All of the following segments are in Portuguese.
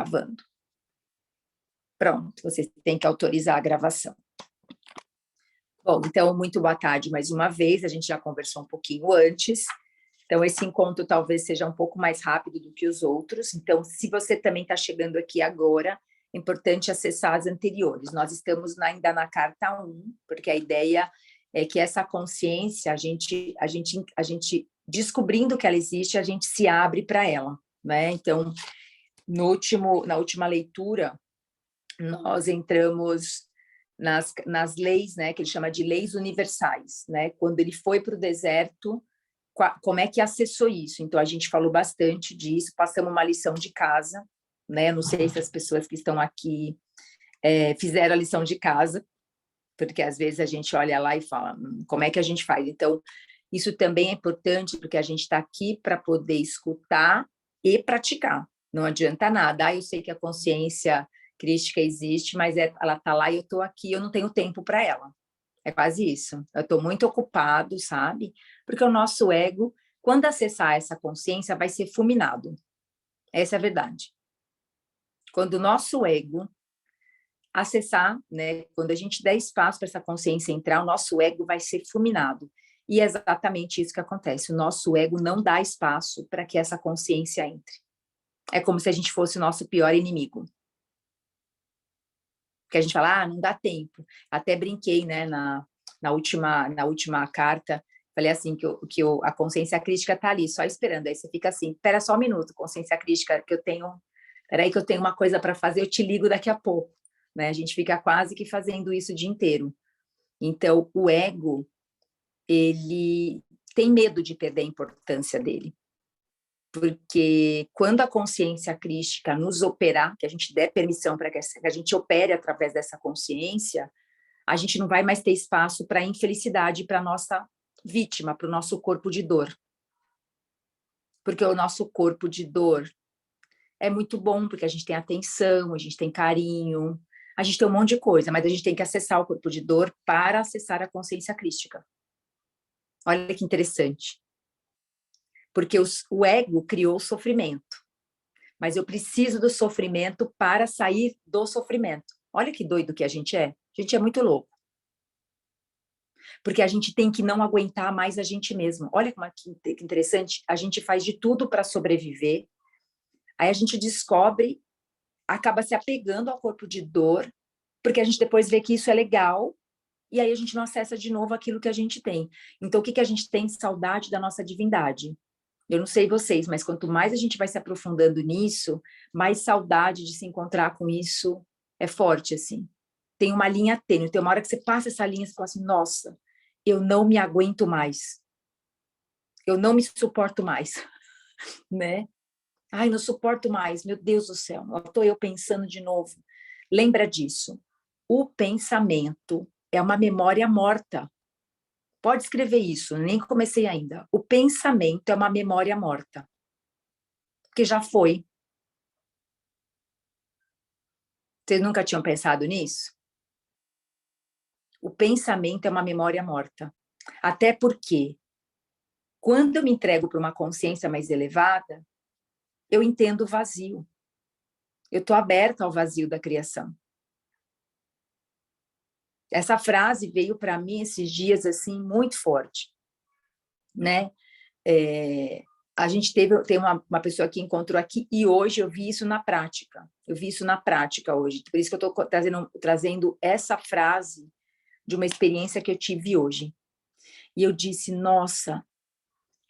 Gravando. Pronto, você tem que autorizar a gravação. Bom, então, muito boa tarde mais uma vez, a gente já conversou um pouquinho antes, então esse encontro talvez seja um pouco mais rápido do que os outros, então se você também está chegando aqui agora, é importante acessar as anteriores. Nós estamos ainda na carta 1, porque a ideia é que essa consciência, a gente descobrindo que ela existe, a gente se abre para ela, né? Então, na última leitura, nós entramos nas leis, né, que ele chama de leis universais, né? Quando ele foi para o deserto, como é que acessou isso? Então, a gente falou bastante disso, passamos uma lição de casa, né? Não sei se as pessoas que estão aqui fizeram a lição de casa, porque às vezes a gente olha lá e fala, como é que a gente faz? Então, isso também é importante, porque a gente está aqui para poder escutar e praticar. Não adianta nada. Eu sei que a consciência crística existe, mas ela está lá e eu estou aqui, eu não tenho tempo para ela. É quase isso. Eu estou muito ocupado, sabe? Porque o nosso ego, quando acessar essa consciência, vai ser fulminado. Essa é a verdade. Quando o nosso ego acessar, né? Quando a gente der espaço para essa consciência entrar, o nosso ego vai ser fulminado. E é exatamente isso que acontece. O nosso ego não dá espaço para que essa consciência entre. É como se a gente fosse o nosso pior inimigo. Porque a gente fala, não dá tempo. Até brinquei, né, na última carta, falei assim, a consciência crítica está ali, só esperando. Aí você fica assim, espera só um minuto, consciência crítica, peraí que eu tenho uma coisa para fazer, eu te ligo daqui a pouco. Né? A gente fica quase que fazendo isso o dia inteiro. Então, o ego, ele tem medo de perder a importância dele. Porque quando a consciência crística nos operar, que a gente der permissão para que a gente opere através dessa consciência, a gente não vai mais ter espaço para a infelicidade, para a nossa vítima, para o nosso corpo de dor. Porque o nosso corpo de dor é muito bom, porque a gente tem atenção, a gente tem carinho, a gente tem um monte de coisa, mas a gente tem que acessar o corpo de dor para acessar a consciência crística. Olha que interessante. Porque o ego criou o sofrimento. Mas eu preciso do sofrimento para sair do sofrimento. Olha que doido que a gente é. A gente é muito louco. Porque a gente tem que não aguentar mais a gente mesmo. Olha como é que interessante. A gente faz de tudo para sobreviver. Aí a gente descobre, acaba se apegando ao corpo de dor, porque a gente depois vê que isso é legal, e aí a gente não acessa de novo aquilo que a gente tem. Então, o que a gente tem? Saudade da nossa divindade. Eu não sei vocês, mas quanto mais a gente vai se aprofundando nisso, mais saudade de se encontrar com isso é forte, assim. Tem uma linha tênue, tem uma hora que você passa essa linha e você fala assim, nossa, eu não me aguento mais. Eu não me suporto mais, né? Ai, não suporto mais, meu Deus do céu, estou eu pensando de novo. Lembra disso. O pensamento é uma memória morta. Pode escrever isso, nem comecei ainda. O pensamento é uma memória morta. Porque já foi. Vocês nunca tinham pensado nisso? O pensamento é uma memória morta. Até porque, quando eu me entrego para uma consciência mais elevada, eu entendo o vazio. Eu estou aberta ao vazio da criação. Essa frase veio para mim esses dias assim muito forte, né? A gente tem uma pessoa que encontrou aqui e hoje eu vi isso na prática. Eu vi isso na prática hoje. Por isso que eu estou trazendo essa frase de uma experiência que eu tive hoje. E eu disse, nossa,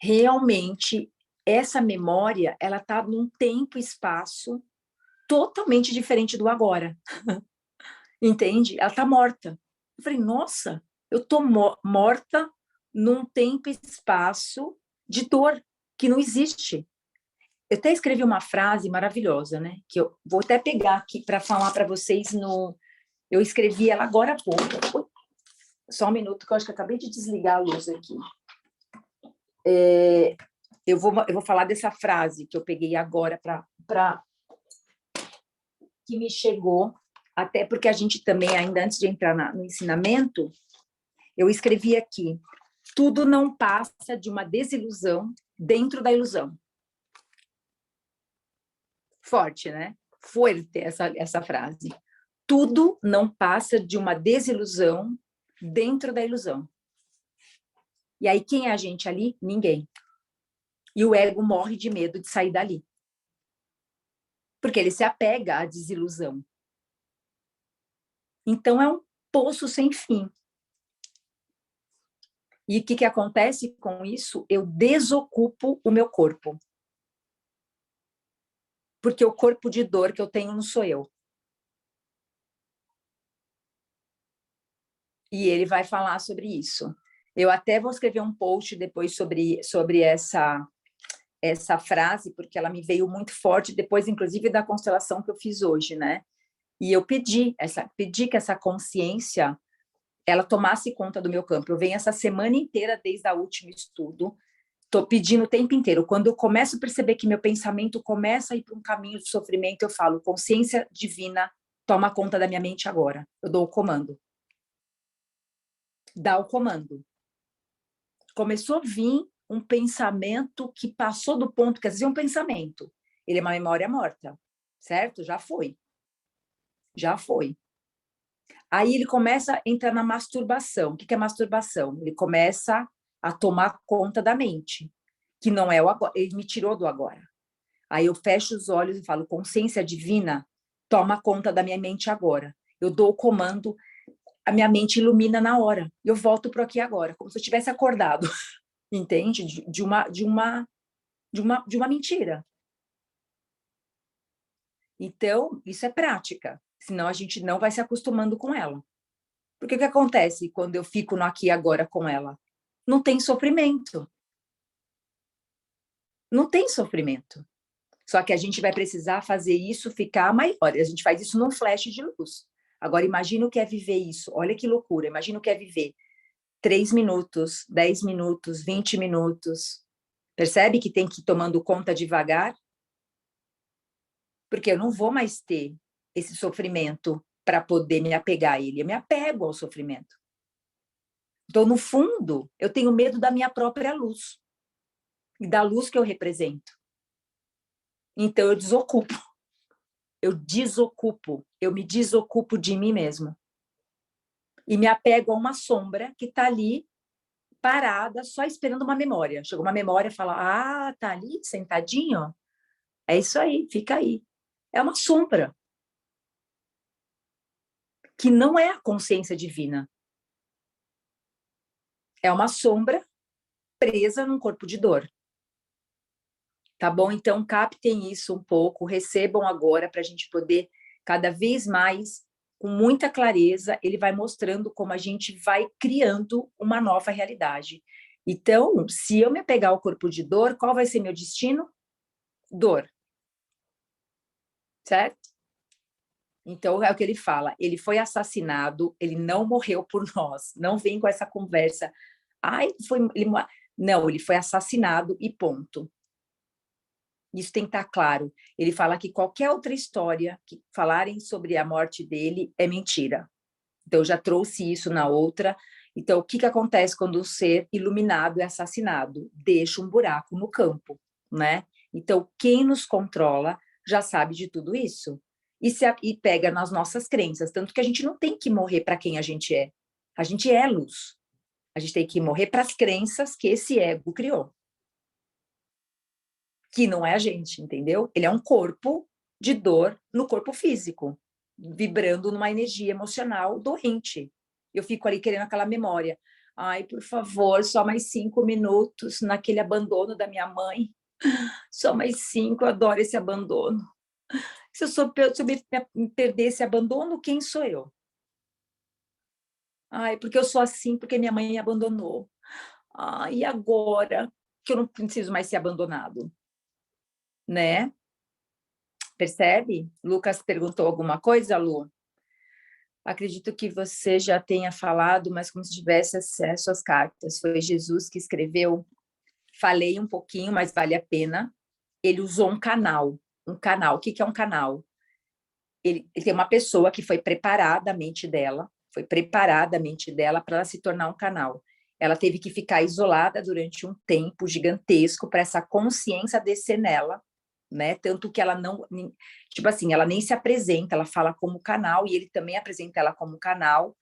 realmente essa memória ela está num tempo e espaço totalmente diferente do agora. Entende? Ela está morta. Eu falei, nossa, eu estou morta num tempo e espaço de dor que não existe. Eu até escrevi uma frase maravilhosa, né? Que eu vou até pegar aqui para falar para vocês eu escrevi ela agora há pouco. Só um minuto, que eu acho que eu acabei de desligar a luz aqui. Eu vou falar dessa frase que eu peguei agora que me chegou, até porque a gente também, ainda antes de entrar no ensinamento, eu escrevi aqui, tudo não passa de uma desilusão dentro da ilusão. Forte, né? forte essa frase. Tudo não passa de uma desilusão dentro da ilusão. E aí, quem é a gente ali? Ninguém. E o ego morre de medo de sair dali. Porque ele se apega à desilusão. Então, é um poço sem fim. E o que acontece com isso? Eu desocupo o meu corpo. Porque o corpo de dor que eu tenho não sou eu. E ele vai falar sobre isso. Eu até vou escrever um post depois sobre essa frase, porque ela me veio muito forte, depois, inclusive, da constelação que eu fiz hoje, né? E eu pedi que essa consciência ela tomasse conta do meu campo. Eu venho essa semana inteira, desde o último estudo, estou pedindo o tempo inteiro. Quando eu começo a perceber que meu pensamento começa a ir para um caminho de sofrimento, eu falo, consciência divina, toma conta da minha mente agora. Eu dou o comando. Dá o comando. Começou a vir um pensamento que passou do ponto, quer dizer, um pensamento. Ele é uma memória morta, certo? Já foi. Já foi. Aí ele começa a entrar na masturbação. O que é masturbação? Ele começa a tomar conta da mente, que não é o agora. Ele me tirou do agora. Aí eu fecho os olhos e falo, consciência divina, toma conta da minha mente agora. Eu dou o comando, a minha mente ilumina na hora. Eu volto para aqui agora, como se eu tivesse acordado, entende? De uma mentira. Então, isso é prática, senão a gente não vai se acostumando com ela. Porque o que acontece quando eu fico no aqui e agora com ela? Não tem sofrimento. Não tem sofrimento. Só que a gente vai precisar fazer isso ficar maior. A gente faz isso num flash de luz. Agora, imagina o que é viver isso. Olha que loucura. Imagina o que é viver 3 minutos, 10 minutos, 20 minutos. Percebe que tem que ir tomando conta devagar? Porque eu não vou mais ter esse sofrimento para poder me apegar a ele. Eu me apego ao sofrimento. Então, no fundo, eu tenho medo da minha própria luz e da luz que eu represento. Então, eu desocupo. Eu me desocupo de mim mesmo. E me apego a uma sombra que está ali, parada, só esperando uma memória. Chegou uma memória e fala, tá ali, sentadinho? É isso aí, fica aí. É uma sombra. Que não é a consciência divina. É uma sombra presa num corpo de dor. Tá bom? Então, captem isso um pouco, recebam agora para a gente poder cada vez mais, com muita clareza, ele vai mostrando como a gente vai criando uma nova realidade. Então, se eu me apegar ao corpo de dor, qual vai ser meu destino? Dor. Certo? Então, é o que ele fala, ele foi assassinado, ele não morreu por nós, não vem com essa conversa, não, ele foi assassinado e ponto. Isso tem que estar claro. Ele fala que qualquer outra história que falarem sobre a morte dele é mentira. Então, eu já trouxe isso na outra. Então, o que acontece quando o ser iluminado é assassinado? Deixa um buraco no campo, né? Então, quem nos controla já sabe de tudo isso. E pega nas nossas crenças. Tanto que a gente não tem que morrer para quem a gente é. A gente é luz. A gente tem que morrer para as crenças que esse ego criou. Que não é a gente, entendeu? Ele é um corpo de dor no corpo físico, vibrando numa energia emocional doente. Eu fico ali querendo aquela memória. Ai, por favor, só mais 5 minutos naquele abandono da minha mãe. Só mais 5, eu adoro esse abandono. Se eu me perder esse abandono, quem sou eu? Ai, porque eu sou assim, porque minha mãe me abandonou. Ai, e agora que eu não preciso mais ser abandonado? Né? Percebe? Lucas perguntou alguma coisa, Lu? Acredito que você já tenha falado, mas como se tivesse acesso às cartas. Foi Jesus que escreveu. Falei um pouquinho, mas vale a pena. Ele usou um canal. Um canal. O que é um canal? Ele tem uma pessoa que foi preparada a mente dela, para ela se tornar um canal. Ela teve que ficar isolada durante um tempo gigantesco para essa consciência descer nela né? Tanto que ela não, tipo assim, ela nem se apresenta, ela fala como canal, e ele também apresenta ela como canal,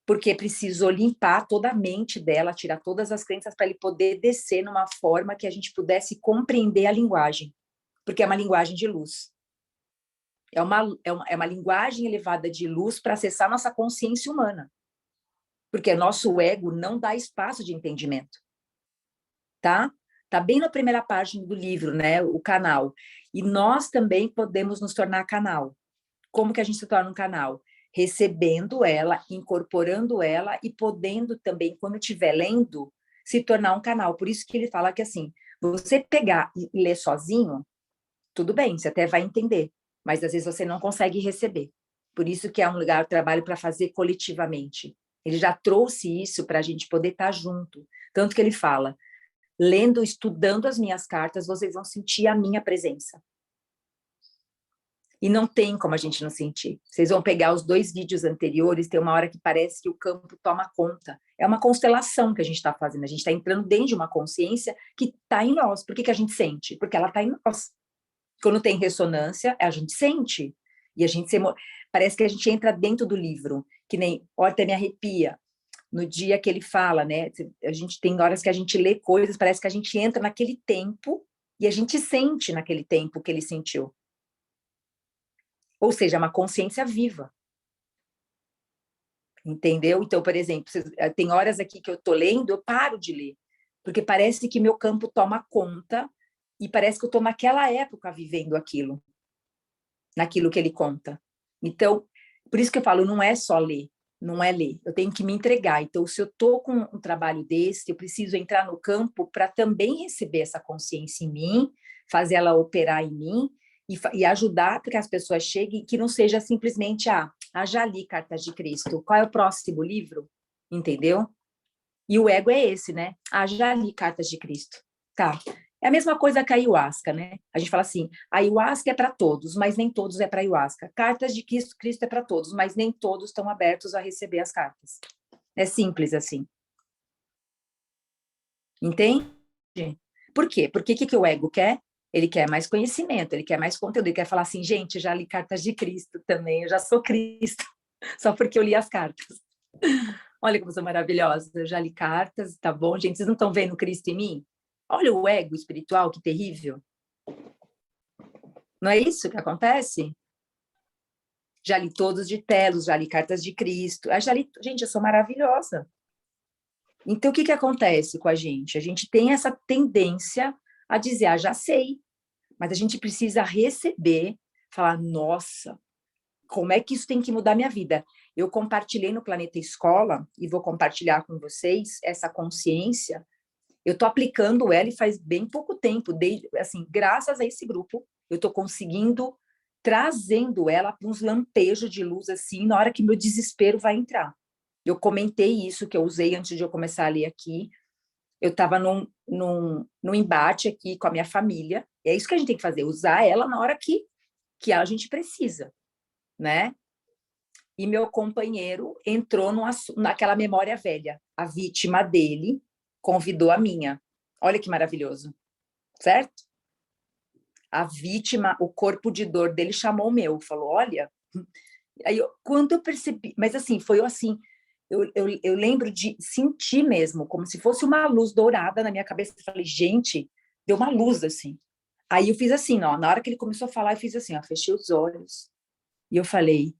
porque precisou limpar toda a mente dela, tirar todas as crenças para ele poder descer numa forma que a gente pudesse compreender a linguagem, porque é uma linguagem de luz. É uma linguagem elevada de luz para acessar nossa consciência humana, porque nosso ego não dá espaço de entendimento, tá? Tá bem na primeira página do livro, né? O canal. E nós também podemos nos tornar canal. Como que a gente se torna um canal? Recebendo ela, incorporando ela e podendo também, quando estiver lendo, se tornar um canal. Por isso que ele fala que, assim, você pegar e ler sozinho, tudo bem, você até vai entender, mas às vezes você não consegue receber. Por isso que é um lugar de trabalho para fazer coletivamente. Ele já trouxe isso para a gente poder estar junto. Tanto que ele fala, lendo, estudando as minhas cartas, vocês vão sentir a minha presença. E não tem como a gente não sentir. Vocês vão pegar os 2 vídeos anteriores, tem uma hora que parece que o campo toma conta. É uma constelação que a gente está fazendo. A gente está entrando dentro de uma consciência que está em nós. Por que a gente sente? Porque ela está em nós. Quando tem ressonância, a gente sente. E a gente parece que a gente entra dentro do livro. Que nem, olha, até me arrepia. No dia que ele fala, né? A gente tem horas que a gente lê coisas, parece que a gente entra naquele tempo e a gente sente naquele tempo que ele sentiu. Ou seja, é uma consciência viva. Entendeu? Então, por exemplo, tem horas aqui que eu estou lendo, eu paro de ler, porque parece que meu campo toma conta e parece que eu estou naquela época vivendo aquilo, naquilo que ele conta. Então, por isso que eu falo, não é só ler, não é ler, eu tenho que me entregar. Então, se eu estou com um trabalho desse, eu preciso entrar no campo para também receber essa consciência em mim, fazer ela operar em mim, e ajudar para que as pessoas cheguem, que não seja simplesmente, já li Cartas de Cristo, qual é o próximo livro? Entendeu? E o ego é esse, né? Já li Cartas de Cristo. Tá. É a mesma coisa que a ayahuasca, né? A gente fala assim, a ayahuasca é para todos, mas nem todos é para ayahuasca. Cartas de Cristo, Cristo é para todos, mas nem todos estão abertos a receber as cartas. É simples assim. Entende? Por quê? Porque o que o ego quer? Ele quer mais conhecimento, ele quer mais conteúdo, ele quer falar assim, gente, já li Cartas de Cristo também, eu já sou Cristo, só porque eu li as cartas. Olha como sou maravilhosa, eu já li cartas, tá bom, gente? Vocês não estão vendo Cristo em mim? Olha o ego espiritual, que terrível. Não é isso que acontece? Já li todos de Telos, já li Cartas de Cristo, gente, eu sou maravilhosa. Então, o que acontece com a gente? A gente tem essa tendência a dizer, já sei, mas a gente precisa receber, falar, nossa, como é que isso tem que mudar minha vida? Eu compartilhei no Planeta Escola, e vou compartilhar com vocês essa consciência. Eu estou aplicando ela e faz bem pouco tempo, assim, graças a esse grupo, eu estou conseguindo trazendo ela para uns lampejos de luz, assim, na hora que meu desespero vai entrar. Eu comentei isso, que eu usei antes de eu começar a ler aqui. Eu estava num embate aqui com a minha família, e é isso que a gente tem que fazer, usar ela na hora que a gente precisa, né? E meu companheiro entrou naquela memória velha. A vítima dele convidou a minha. Olha que maravilhoso, certo? A vítima, o corpo de dor dele chamou o meu, falou, olha... Aí quando eu percebi, mas assim, foi assim, eu lembro de sentir mesmo, como se fosse uma luz dourada na minha cabeça. Eu falei, gente, deu uma luz assim. Aí eu fiz assim, ó, na hora que ele começou a falar, eu fiz assim, ó, fechei os olhos e eu falei,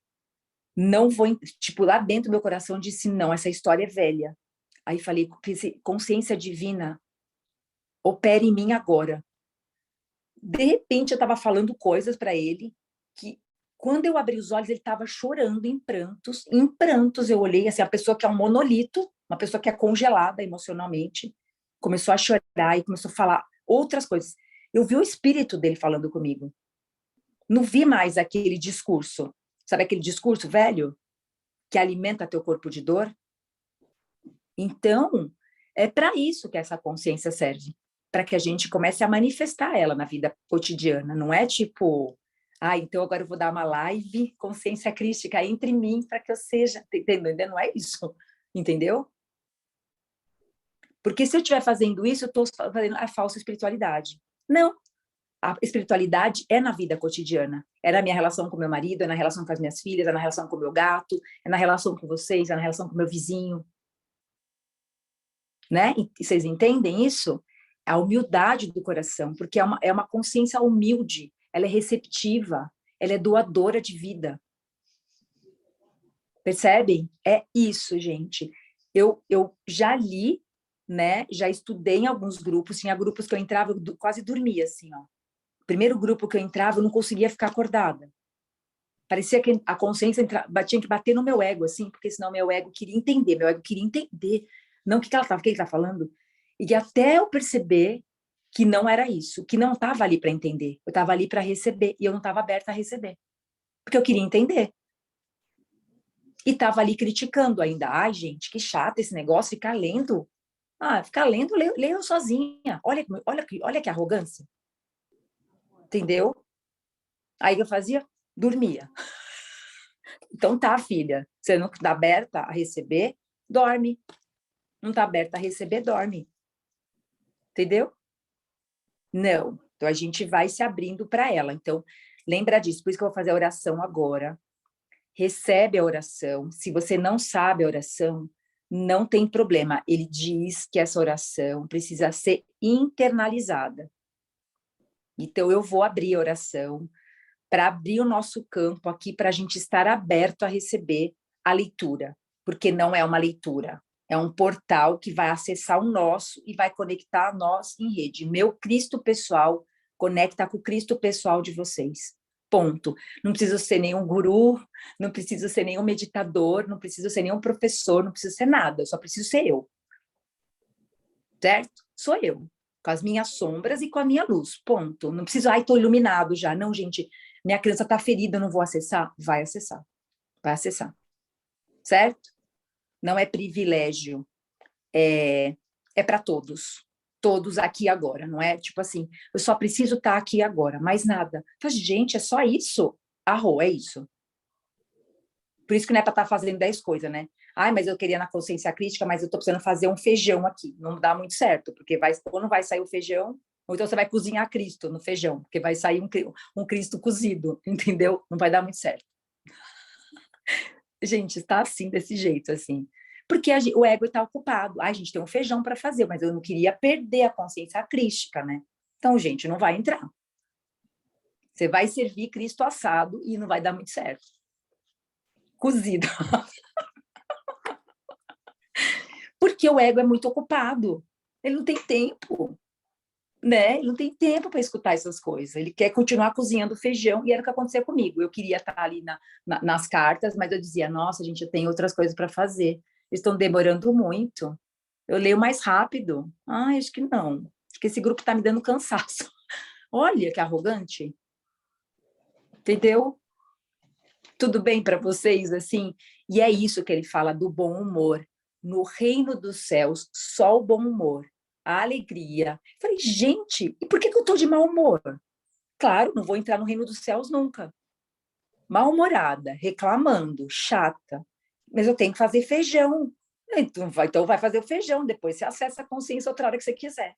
não vou, tipo, lá dentro do meu coração disse, não, essa história é velha. Aí falei, consciência divina, opere em mim agora. De repente eu estava falando coisas para ele que quando eu abri os olhos ele estava chorando em prantos eu olhei assim, a pessoa que é um monolito, uma pessoa que é congelada emocionalmente, começou a chorar e começou a falar outras coisas. Eu vi o espírito dele falando comigo. Não vi mais aquele discurso, sabe aquele discurso velho que alimenta teu corpo de dor? Então, é para isso que essa consciência serve, para que a gente comece a manifestar ela na vida cotidiana. Não é tipo, então agora eu vou dar uma live consciência crística entre mim para que eu seja, entendeu? Não é isso, entendeu? Porque se eu estiver fazendo isso, eu estou fazendo a falsa espiritualidade. Não, A espiritualidade é na vida cotidiana. É na minha relação com meu marido, é na relação com as minhas filhas, é na relação com o meu gato, é na relação com vocês, é na relação com o meu vizinho. Né? E vocês entendem isso? A humildade do coração, porque é uma consciência humilde, ela é receptiva, ela é doadora de vida. Percebem? É isso, gente. Eu já li, né? Já estudei em alguns grupos, tinha grupos que eu entrava, eu quase dormia, assim, ó. O primeiro grupo que eu entrava, eu não conseguia ficar acordada. Parecia que a consciência tinha que bater no meu ego, assim, porque senão meu ego queria entender, não o que ela estava, o que ele está falando. E até eu perceber que não era isso, que não estava ali para entender, eu estava ali para receber, e eu não estava aberta a receber, porque eu queria entender. E estava ali criticando ainda. Ai, gente, que chato esse negócio, ficar lendo. Ah, ficar lendo, leio sozinha. Olha que arrogância. Entendeu? Aí eu fazia, dormia. Então tá, filha, você não está aberta a receber, dorme. Não está aberta a receber, dorme. Entendeu? Não. Então a gente vai se abrindo para ela. Então, lembra disso, por isso que eu vou fazer a oração agora. Recebe a oração. Se você não sabe a oração, não tem problema. Ele diz que essa oração precisa ser internalizada. Então, eu vou abrir a oração para abrir o nosso campo aqui, para a gente estar aberto a receber a leitura, porque não é uma leitura, é um portal que vai acessar o nosso e vai conectar a nós em rede. Meu Cristo pessoal conecta com o Cristo pessoal de vocês. Ponto. Não preciso ser nenhum guru, não preciso ser nenhum meditador, não preciso ser nenhum professor, não preciso ser nada, eu só preciso ser eu. Certo? Sou eu, com as minhas sombras e com a minha luz. Ponto. Não preciso, ai, estou iluminado já. Não, gente, minha criança está ferida, eu não vou acessar? Vai acessar. Vai acessar. Certo? Não é privilégio. É para todos. Todos aqui agora, não é? Tipo assim, eu só preciso estar aqui agora, mais nada. Mas, gente, é só isso? Arro, é isso. Por isso que não é para estar fazendo 10 coisas, né? Ai, mas eu queria na consciência crítica, mas eu estou precisando fazer um feijão aqui. Não dá muito certo, porque ou não vai sair o feijão, ou então você vai cozinhar Cristo no feijão, porque vai sair um Cristo cozido, entendeu? Não vai dar muito certo. Gente, está assim, desse jeito, assim. Porque o ego está ocupado. Ai, a gente tem um feijão para fazer, mas eu não queria perder a consciência crística, né? Então, gente, não vai entrar. Você vai servir Cristo assado e não vai dar muito certo. Cozido. Porque o ego é muito ocupado. Ele não tem tempo, né? Ele não tem tempo para escutar essas coisas. Ele quer continuar cozinhando feijão, e era o que acontecia comigo. Eu queria estar ali nas cartas, mas eu dizia, nossa, gente, eu tenho outras coisas para fazer. Eles estão demorando muito. Eu leio mais rápido. Ah, acho que não. Acho que esse grupo está me dando cansaço. Olha que arrogante. Entendeu? Tudo bem para vocês, assim? E é isso que ele fala do bom humor. No reino dos céus, só o bom humor, a alegria. Eu falei, gente, e por que eu estou de mau humor? Claro, não vou entrar no reino dos céus nunca. Mal-humorada, reclamando, chata. Mas eu tenho que fazer feijão. Então vai fazer o feijão, depois você acessa a consciência outra hora que você quiser.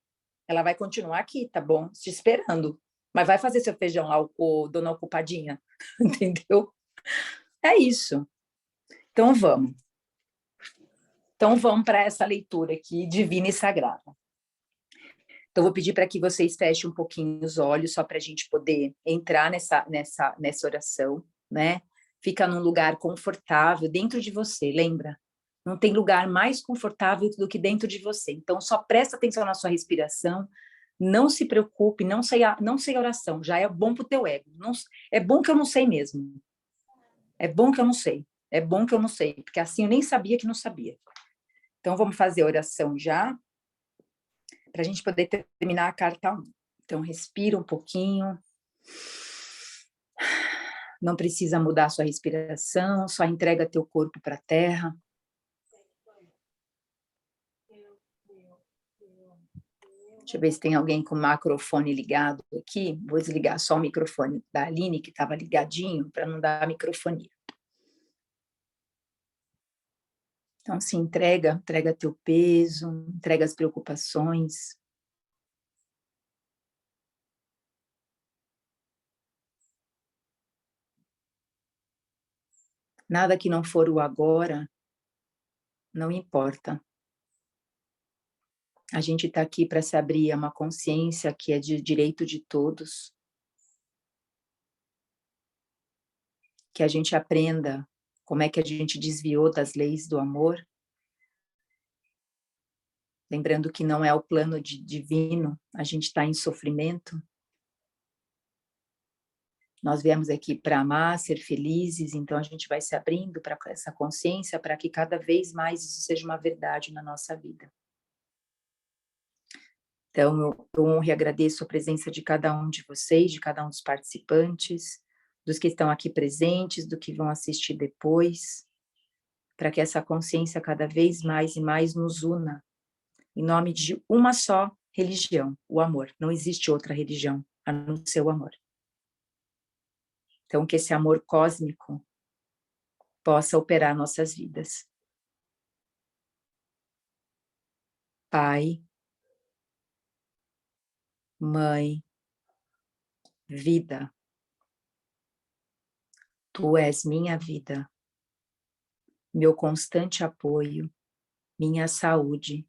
Ela vai continuar aqui, tá bom? Te esperando. Mas vai fazer seu feijão lá, dona ocupadinha. Entendeu? É isso. Então vamos. Então vamos para essa leitura aqui, divina e sagrada. Então vou pedir para que vocês fechem um pouquinho os olhos, só para a gente poder entrar nessa oração, né? Fica num lugar confortável dentro de você, lembra? Não tem lugar mais confortável do que dentro de você. Então só presta atenção na sua respiração, não se preocupe, não sei a oração, já é bom para o teu ego. Não, é bom que eu não sei mesmo. É bom que eu não sei. É bom que eu não sei, porque assim eu nem sabia que não sabia. Então, vamos fazer a oração já, para a gente poder terminar a carta 1. Então, respira um pouquinho. Não precisa mudar a sua respiração, só entrega teu corpo para a terra. Deixa eu ver se tem alguém com o microfone ligado aqui. Vou desligar só o microfone da Aline, que estava ligadinho, para não dar microfonia. Então, se entrega teu peso, entrega as preocupações. Nada que não for o agora, não importa. A gente está aqui para se abrir a uma consciência que é de direito de todos. Que a gente aprenda como é que a gente desviou das leis do amor. Lembrando que não é o plano divino, a gente está em sofrimento. Nós viemos aqui para amar, ser felizes, então a gente vai se abrindo para essa consciência para que cada vez mais isso seja uma verdade na nossa vida. Então, eu honro e agradeço a presença de cada um de vocês, de cada um dos participantes, dos que estão aqui presentes, do que vão assistir depois, para que essa consciência cada vez mais e mais nos una, em nome de uma só religião, o amor. Não existe outra religião a não ser o amor. Então, que esse amor cósmico possa operar nossas vidas. Pai, Mãe, vida, Tu és minha vida, meu constante apoio, minha saúde,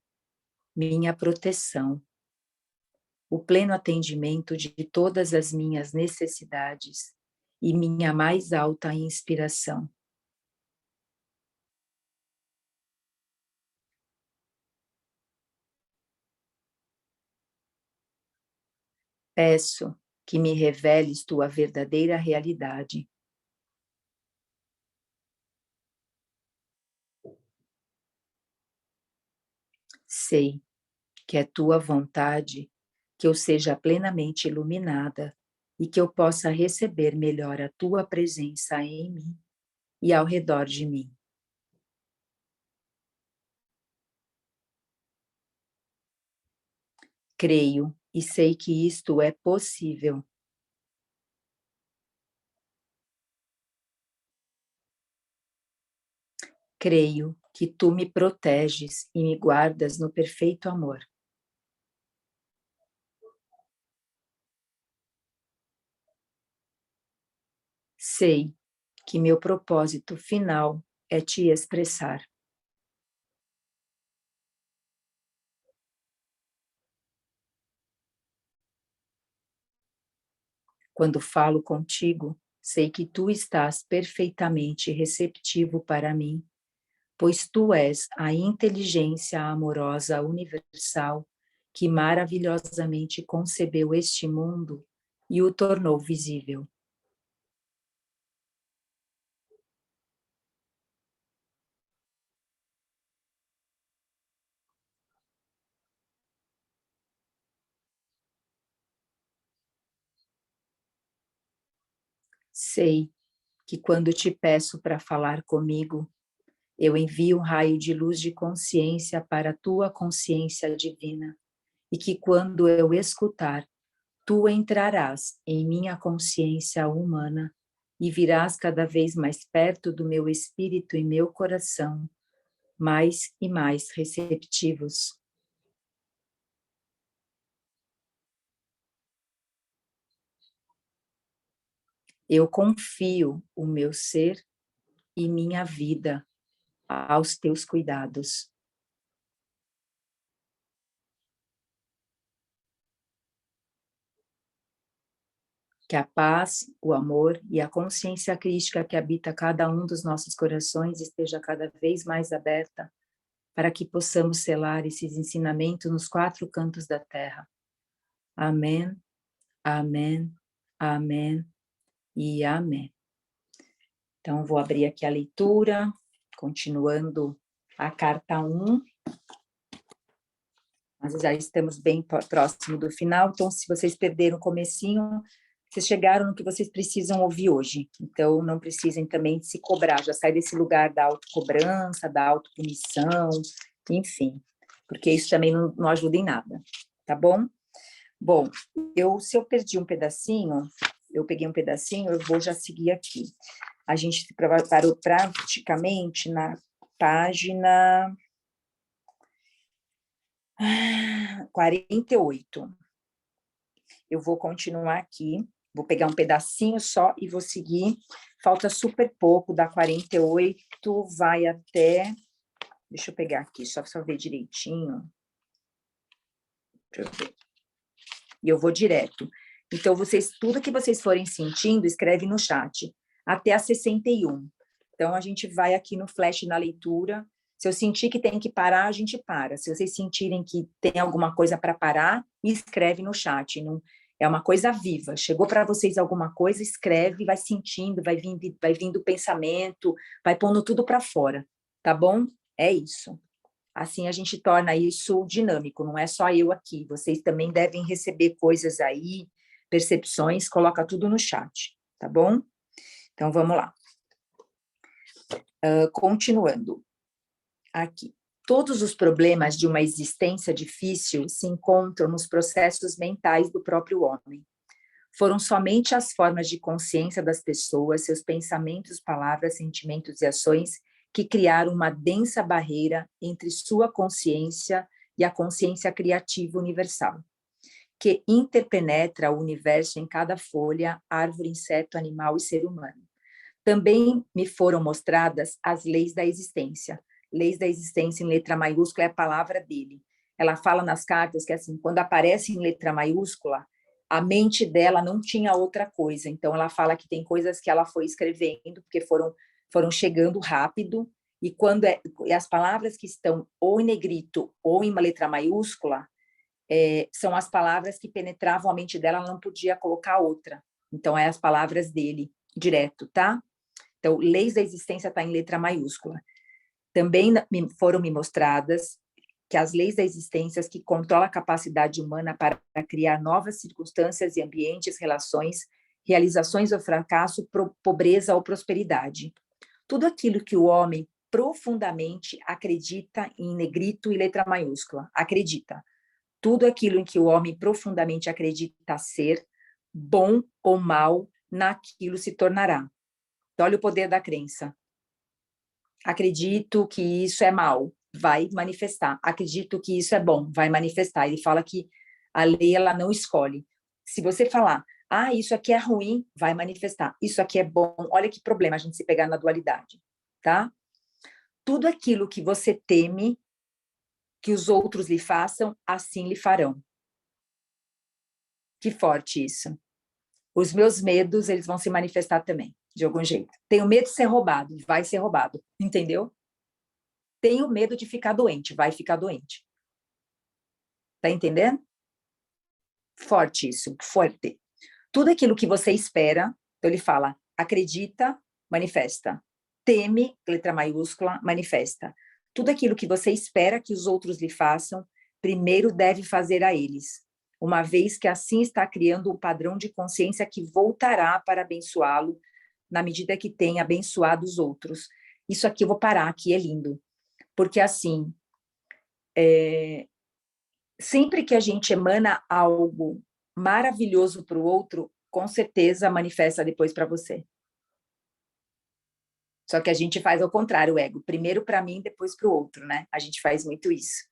minha proteção, o pleno atendimento de todas as minhas necessidades e minha mais alta inspiração. Peço que me reveles tua verdadeira realidade. Sei que é tua vontade que eu seja plenamente iluminada e que eu possa receber melhor a tua presença em mim e ao redor de mim. Creio e sei que isto é possível. Creio que tu me proteges e me guardas no perfeito amor. Sei que meu propósito final é te expressar. Quando falo contigo, sei que tu estás perfeitamente receptivo para mim, pois tu és a inteligência amorosa universal que maravilhosamente concebeu este mundo e o tornou visível. Sei que quando te peço para falar comigo, eu envio um raio de luz de consciência para a tua consciência divina, e que quando eu escutar, tu entrarás em minha consciência humana e virás cada vez mais perto do meu espírito e meu coração, mais e mais receptivos. Eu confio o meu ser e minha vida aos teus cuidados. Que a paz, o amor e a consciência crística que habita cada um dos nossos corações esteja cada vez mais aberta para que possamos selar esses ensinamentos nos quatro cantos da terra. Amém, amém, amém e amém. Então, vou abrir aqui a leitura, continuando a carta 1. Nós já estamos bem próximo do final, então se vocês perderam o comecinho, vocês chegaram no que vocês precisam ouvir hoje. Então, não precisem também se cobrar, já sai desse lugar da autocobrança, da autopunição, enfim, porque isso também não ajuda em nada, tá bom? Bom, se eu perdi um pedacinho, eu peguei um pedacinho, eu vou já seguir aqui. A gente parou praticamente na página 48. Eu vou continuar aqui, Vou pegar um pedacinho só e vou seguir. Falta super pouco, dá 48, vai até... Deixa eu pegar aqui, só para ver direitinho. Deixa eu ver. E eu vou direto. Então, tudo que vocês forem sentindo, escreve no chat. Até a 61. Então, a gente vai aqui no flash na leitura. Se eu sentir que tem que parar, a gente para. Se vocês sentirem que tem alguma coisa para parar, escreve no chat. Não, é uma coisa viva. Chegou para vocês alguma coisa, escreve, vai sentindo, vai vindo o pensamento, vai pondo tudo para fora. Tá bom? É isso. Assim a gente torna isso dinâmico, não é só eu aqui. Vocês também devem receber coisas aí, percepções, coloca tudo no chat, tá bom? Então, vamos lá. Continuando. Aqui. Todos os problemas de uma existência difícil se encontram nos processos mentais do próprio homem. Foram somente as formas de consciência das pessoas, seus pensamentos, palavras, sentimentos e ações que criaram uma densa barreira entre sua consciência e a consciência criativa universal, que interpenetra o universo em cada folha, árvore, inseto, animal e ser humano. Também me foram mostradas as leis da existência. Leis da existência em letra maiúscula é a palavra dele. Ela fala nas cartas que, assim, quando aparece em letra maiúscula, a mente dela não tinha outra coisa. Então, ela fala que tem coisas que ela foi escrevendo, porque foram chegando rápido, e e as palavras que estão ou em negrito ou em uma letra maiúscula, são as palavras que penetravam a mente dela, ela não podia colocar outra. Então, as palavras dele, direto, tá? Então, leis da existência está em letra maiúscula. Também foram me mostradas que as leis da existência que controlam a capacidade humana para criar novas circunstâncias e ambientes, relações, realizações ou fracasso, pobreza ou prosperidade. Tudo aquilo que o homem profundamente acredita em negrito e letra maiúscula, acredita. Tudo aquilo em que o homem profundamente acredita ser, bom ou mal, naquilo se tornará. Então, olha o poder da crença. Acredito que isso é mal, vai manifestar. Acredito que isso é bom, vai manifestar. Ele fala que a lei ela não escolhe. Se você falar, isso aqui é ruim, vai manifestar. Isso aqui é bom. Olha que problema a gente se pegar na dualidade, tá? Tudo aquilo que você teme que os outros lhe façam, assim lhe farão. Que forte isso. Os meus medos, eles vão se manifestar também, de algum jeito. Tenho medo de ser roubado, vai ser roubado, entendeu? Tenho medo de ficar doente, vai ficar doente. Tá entendendo? Forte isso, forte. Tudo aquilo que você espera, então ele fala, acredita, manifesta. Teme, letra maiúscula, manifesta. Tudo aquilo que você espera que os outros lhe façam, primeiro deve fazer a eles, uma vez que assim está criando um padrão de consciência que voltará para abençoá-lo na medida que tem abençoado os outros. Isso aqui eu vou parar, aqui é lindo. Porque assim, sempre que a gente emana algo maravilhoso para o outro, com certeza manifesta depois para você. Só que a gente faz ao contrário, o ego. Primeiro para mim, depois para o outro, né? A gente faz muito isso.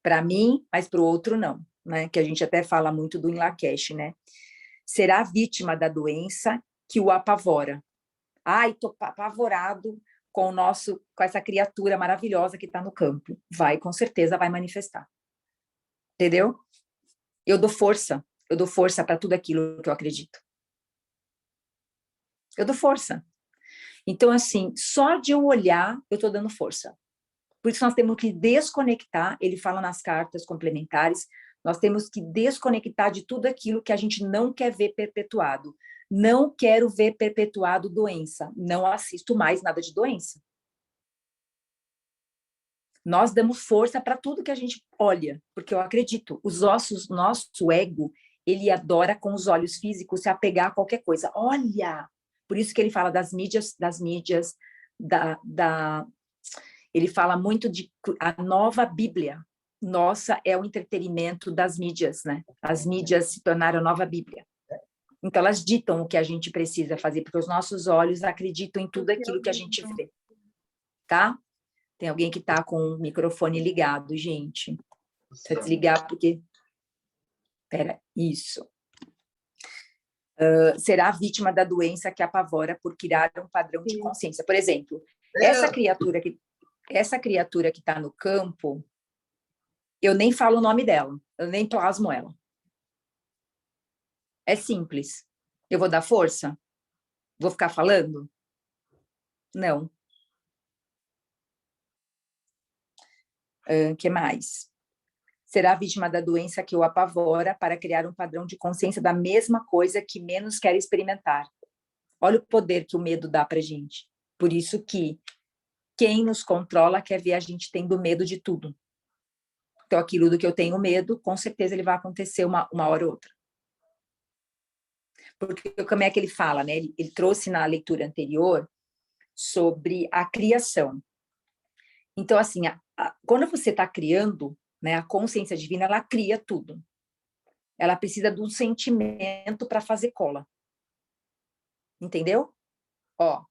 Para mim, mas para o outro não, né? Que a gente até fala muito do Lakesh, né? Será vítima da doença que o apavora. Ai, tô apavorado com essa criatura maravilhosa que está no campo. Vai, com certeza vai manifestar. Entendeu? Eu dou força para tudo aquilo que eu acredito. Eu dou força. Então, assim, só de eu olhar, eu estou dando força. Por isso nós temos que desconectar, ele fala nas cartas complementares, nós temos que desconectar de tudo aquilo que a gente não quer ver perpetuado. Não quero ver perpetuado doença, não assisto mais nada de doença. Nós damos força para tudo que a gente olha, porque eu acredito, os ossos, nosso ego, ele adora com os olhos físicos se apegar a qualquer coisa. Olha! Por isso que ele fala das mídias, ele fala muito de a nova Bíblia. Nossa, é o entretenimento das mídias, né? As mídias se tornaram a nova Bíblia. Então, elas ditam o que a gente precisa fazer, porque os nossos olhos acreditam em tudo aquilo que a gente vê. Tá? Tem alguém que está com o microfone ligado, gente. Deixa eu desligar, porque... Espera, isso. será vítima da doença que apavora por criar um padrão de consciência. Por exemplo, essa criatura que está no campo, eu nem falo o nome dela, eu nem plasmo ela. É simples. Eu vou dar força? Vou ficar falando? Não. Que mais? Será vítima da doença que o apavora para criar um padrão de consciência da mesma coisa que menos quer experimentar. Olha o poder que o medo dá para a gente. Por isso que quem nos controla quer ver a gente tendo medo de tudo. Então, aquilo do que eu tenho medo, com certeza ele vai acontecer uma hora ou outra. Porque como é que ele fala, né? Ele trouxe na leitura anterior sobre a criação. Então, assim, quando você está criando, né, a consciência divina, ela cria tudo. Ela precisa de um sentimento para fazer cola. Entendeu? Ó,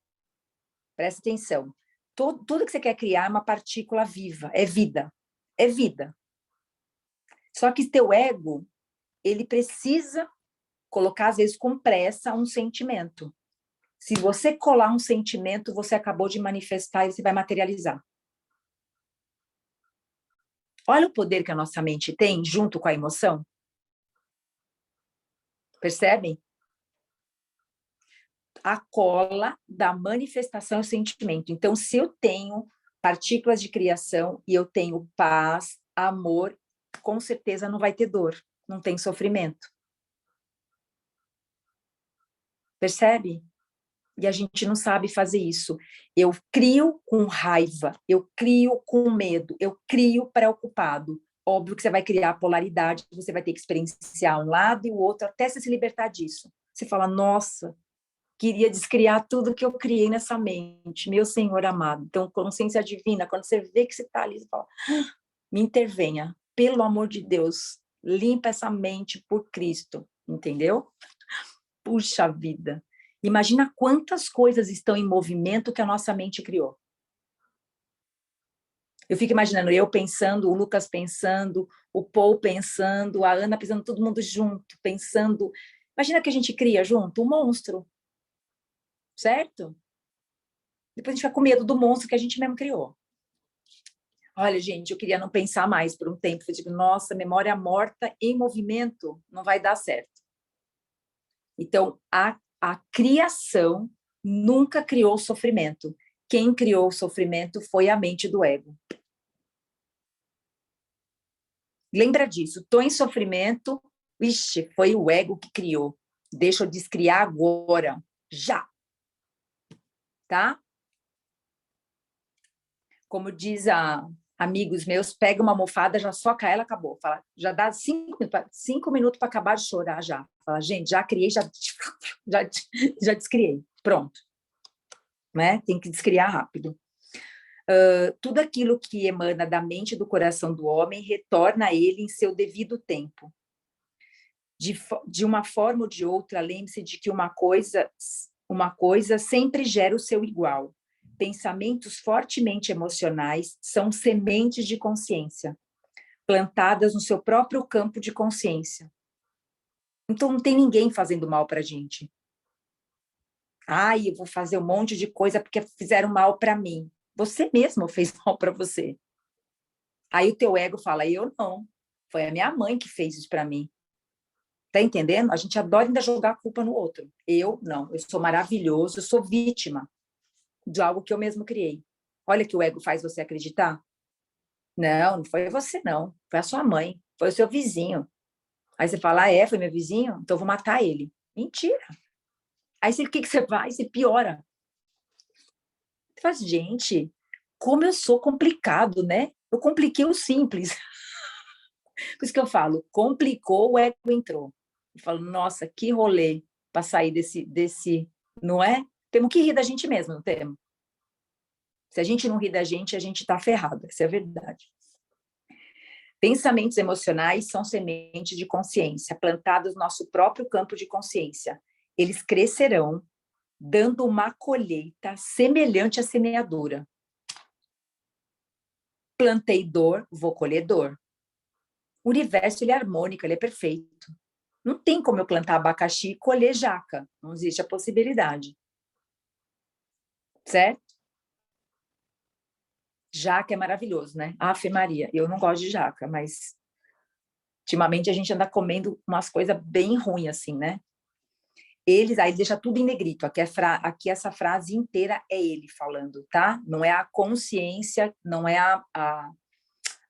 presta atenção. Tudo que você quer criar é uma partícula viva, é vida. É vida. Só que teu ego, ele precisa colocar, às vezes, com pressa, um sentimento. Se você colar um sentimento, você acabou de manifestar e você vai materializar. Olha o poder que a nossa mente tem junto com a emoção. Percebem? A cola da manifestação e sentimento. Então, se eu tenho partículas de criação e eu tenho paz, amor, com certeza não vai ter dor, não tem sofrimento. Percebe? E a gente não sabe fazer isso. Eu crio com raiva, eu crio com medo, eu crio preocupado. Óbvio que você vai criar polaridade, você vai ter que experienciar um lado e o outro até você se libertar disso. Você fala, nossa, queria descriar tudo que eu criei nessa mente, meu Senhor amado. Então, consciência divina, quando você vê que você está ali, você fala, me intervenha, pelo amor de Deus, limpa essa mente por Cristo, entendeu? Puxa vida. Imagina quantas coisas estão em movimento que a nossa mente criou. Eu fico imaginando eu pensando, o Lucas pensando, o Paul pensando, a Ana pensando, todo mundo junto, pensando. Imagina que a gente cria junto um monstro, certo? Depois a gente fica com medo do monstro que a gente mesmo criou. Olha, gente, eu queria não pensar mais por um tempo. Eu digo, nossa, memória morta em movimento não vai dar certo. Então, a criação nunca criou sofrimento. Quem criou o sofrimento foi a mente do ego. Lembra disso. Estou em sofrimento. Ixi, foi o ego que criou. Deixa eu descriar agora. Já. Tá? Como diz amigos meus, pega uma almofada, já soca ela, acabou. Fala, já dá 5 minutos para acabar de chorar já. Fala, gente, já criei, já descriei. Pronto. Né? Tem que descriar rápido. Tudo aquilo que emana da mente e do coração do homem retorna a ele em seu devido tempo. De uma forma ou de outra, lembre-se de que uma coisa sempre gera o seu igual. Pensamentos fortemente emocionais são sementes de consciência, plantadas no seu próprio campo de consciência. Então, não tem ninguém fazendo mal para a gente. Ai, eu vou fazer um monte de coisa porque fizeram mal para mim. Você mesmo fez mal para você. Aí o teu ego fala, eu não. Foi a minha mãe que fez isso para mim. Tá entendendo? A gente adora ainda jogar a culpa no outro. Eu não. Eu sou maravilhoso, eu sou vítima de algo que eu mesmo criei. Olha que o ego faz você acreditar. Não, não foi você, não. Foi a sua mãe, foi o seu vizinho. Aí você fala, foi meu vizinho? Então eu vou matar ele. Mentira. Aí o que você faz? Você piora. Você faz, gente, como eu sou complicado, né? Eu compliquei o simples. Por isso que eu falo, complicou, o ego entrou. Eu falo, nossa, que rolê para sair desse, não é? Temos que rir da gente mesmo, não temos? Se a gente não rir da gente, a gente está ferrado, isso é verdade. Pensamentos emocionais são sementes de consciência, plantados no nosso próprio campo de consciência. Eles crescerão, dando uma colheita semelhante à semeadura. Plantei dor, vou colher dor. O universo, ele é harmônico, ele é perfeito. Não tem como eu plantar abacaxi e colher jaca. Não existe a possibilidade. Certo? Jaca é maravilhoso, né? Ave Maria. Eu não gosto de jaca, mas ultimamente a gente anda comendo umas coisas bem ruins, assim, né? Aí deixa tudo em negrito. Aqui essa frase inteira é ele falando, tá? Não é a consciência, não é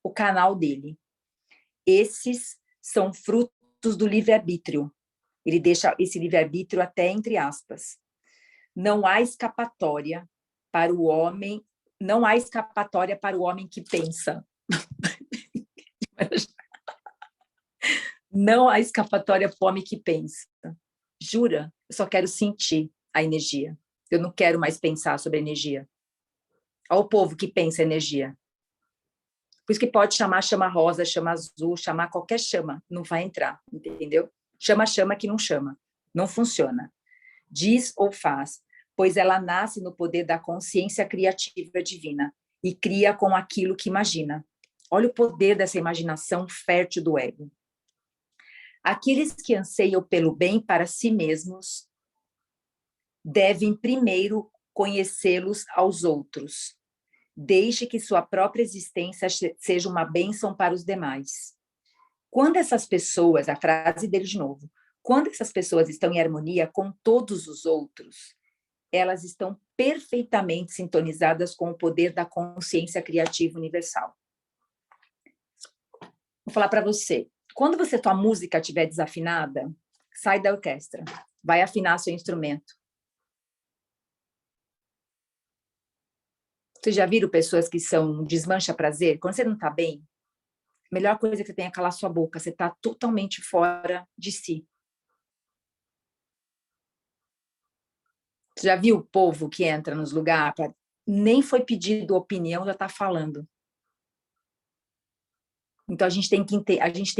o canal dele. Esses são frutos do livre-arbítrio. Ele deixa esse livre-arbítrio até entre aspas. Não há escapatória para o homem, não há escapatória para o homem que pensa. Não há escapatória para o homem que pensa. Jura? Eu só quero sentir a energia. Eu não quero mais pensar sobre a energia. Olha o povo que pensa energia. Por isso que pode chamar chama rosa, chama azul, chamar qualquer chama, não vai entrar, entendeu? Chama que não chama. Não funciona. Diz ou faz, pois ela nasce no poder da consciência criativa divina e cria com aquilo que imagina. Olha o poder dessa imaginação fértil do ego. Aqueles que anseiam pelo bem para si mesmos devem primeiro conhecê-los aos outros. Deixe que sua própria existência seja uma bênção para os demais. Quando essas pessoas, a frase dele de novo, quando essas pessoas estão em harmonia com todos os outros, elas estão perfeitamente sintonizadas com o poder da consciência criativa universal. Vou falar para você, quando tua música estiver desafinada, sai da orquestra, vai afinar seu instrumento. Vocês já viram pessoas que são desmancha prazer? Quando você não está bem, a melhor coisa que você tem é calar sua boca, você está totalmente fora de si. Você já viu o povo que entra nos lugares, nem foi pedido opinião, já está falando. Então, a gente tem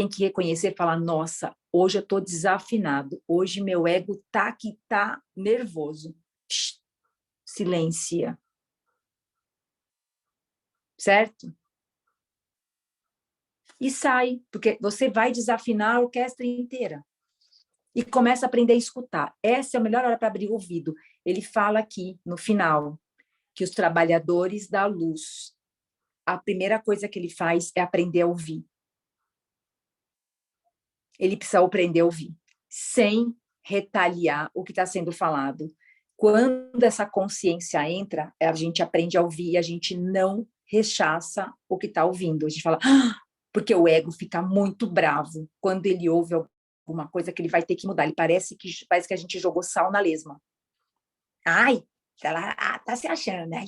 que reconhecer e falar, nossa, hoje eu estou desafinado, hoje meu ego tá que tá nervoso. Shhh, silencia. Certo? E sai, porque você vai desafinar a orquestra inteira. E começa a aprender a escutar. Essa é a melhor hora para abrir o ouvido. Ele fala aqui, no final, que os trabalhadores da luz, a primeira coisa que ele faz é aprender a ouvir. Ele precisa aprender a ouvir, sem retaliar o que está sendo falado. Quando essa consciência entra, a gente aprende a ouvir e a gente não rechaça o que está ouvindo. A gente fala, porque o ego fica muito bravo quando ele ouve alguma coisa que ele vai ter que mudar. Ele parece que a gente jogou sal na lesma. Ai, ela tá se achando, né?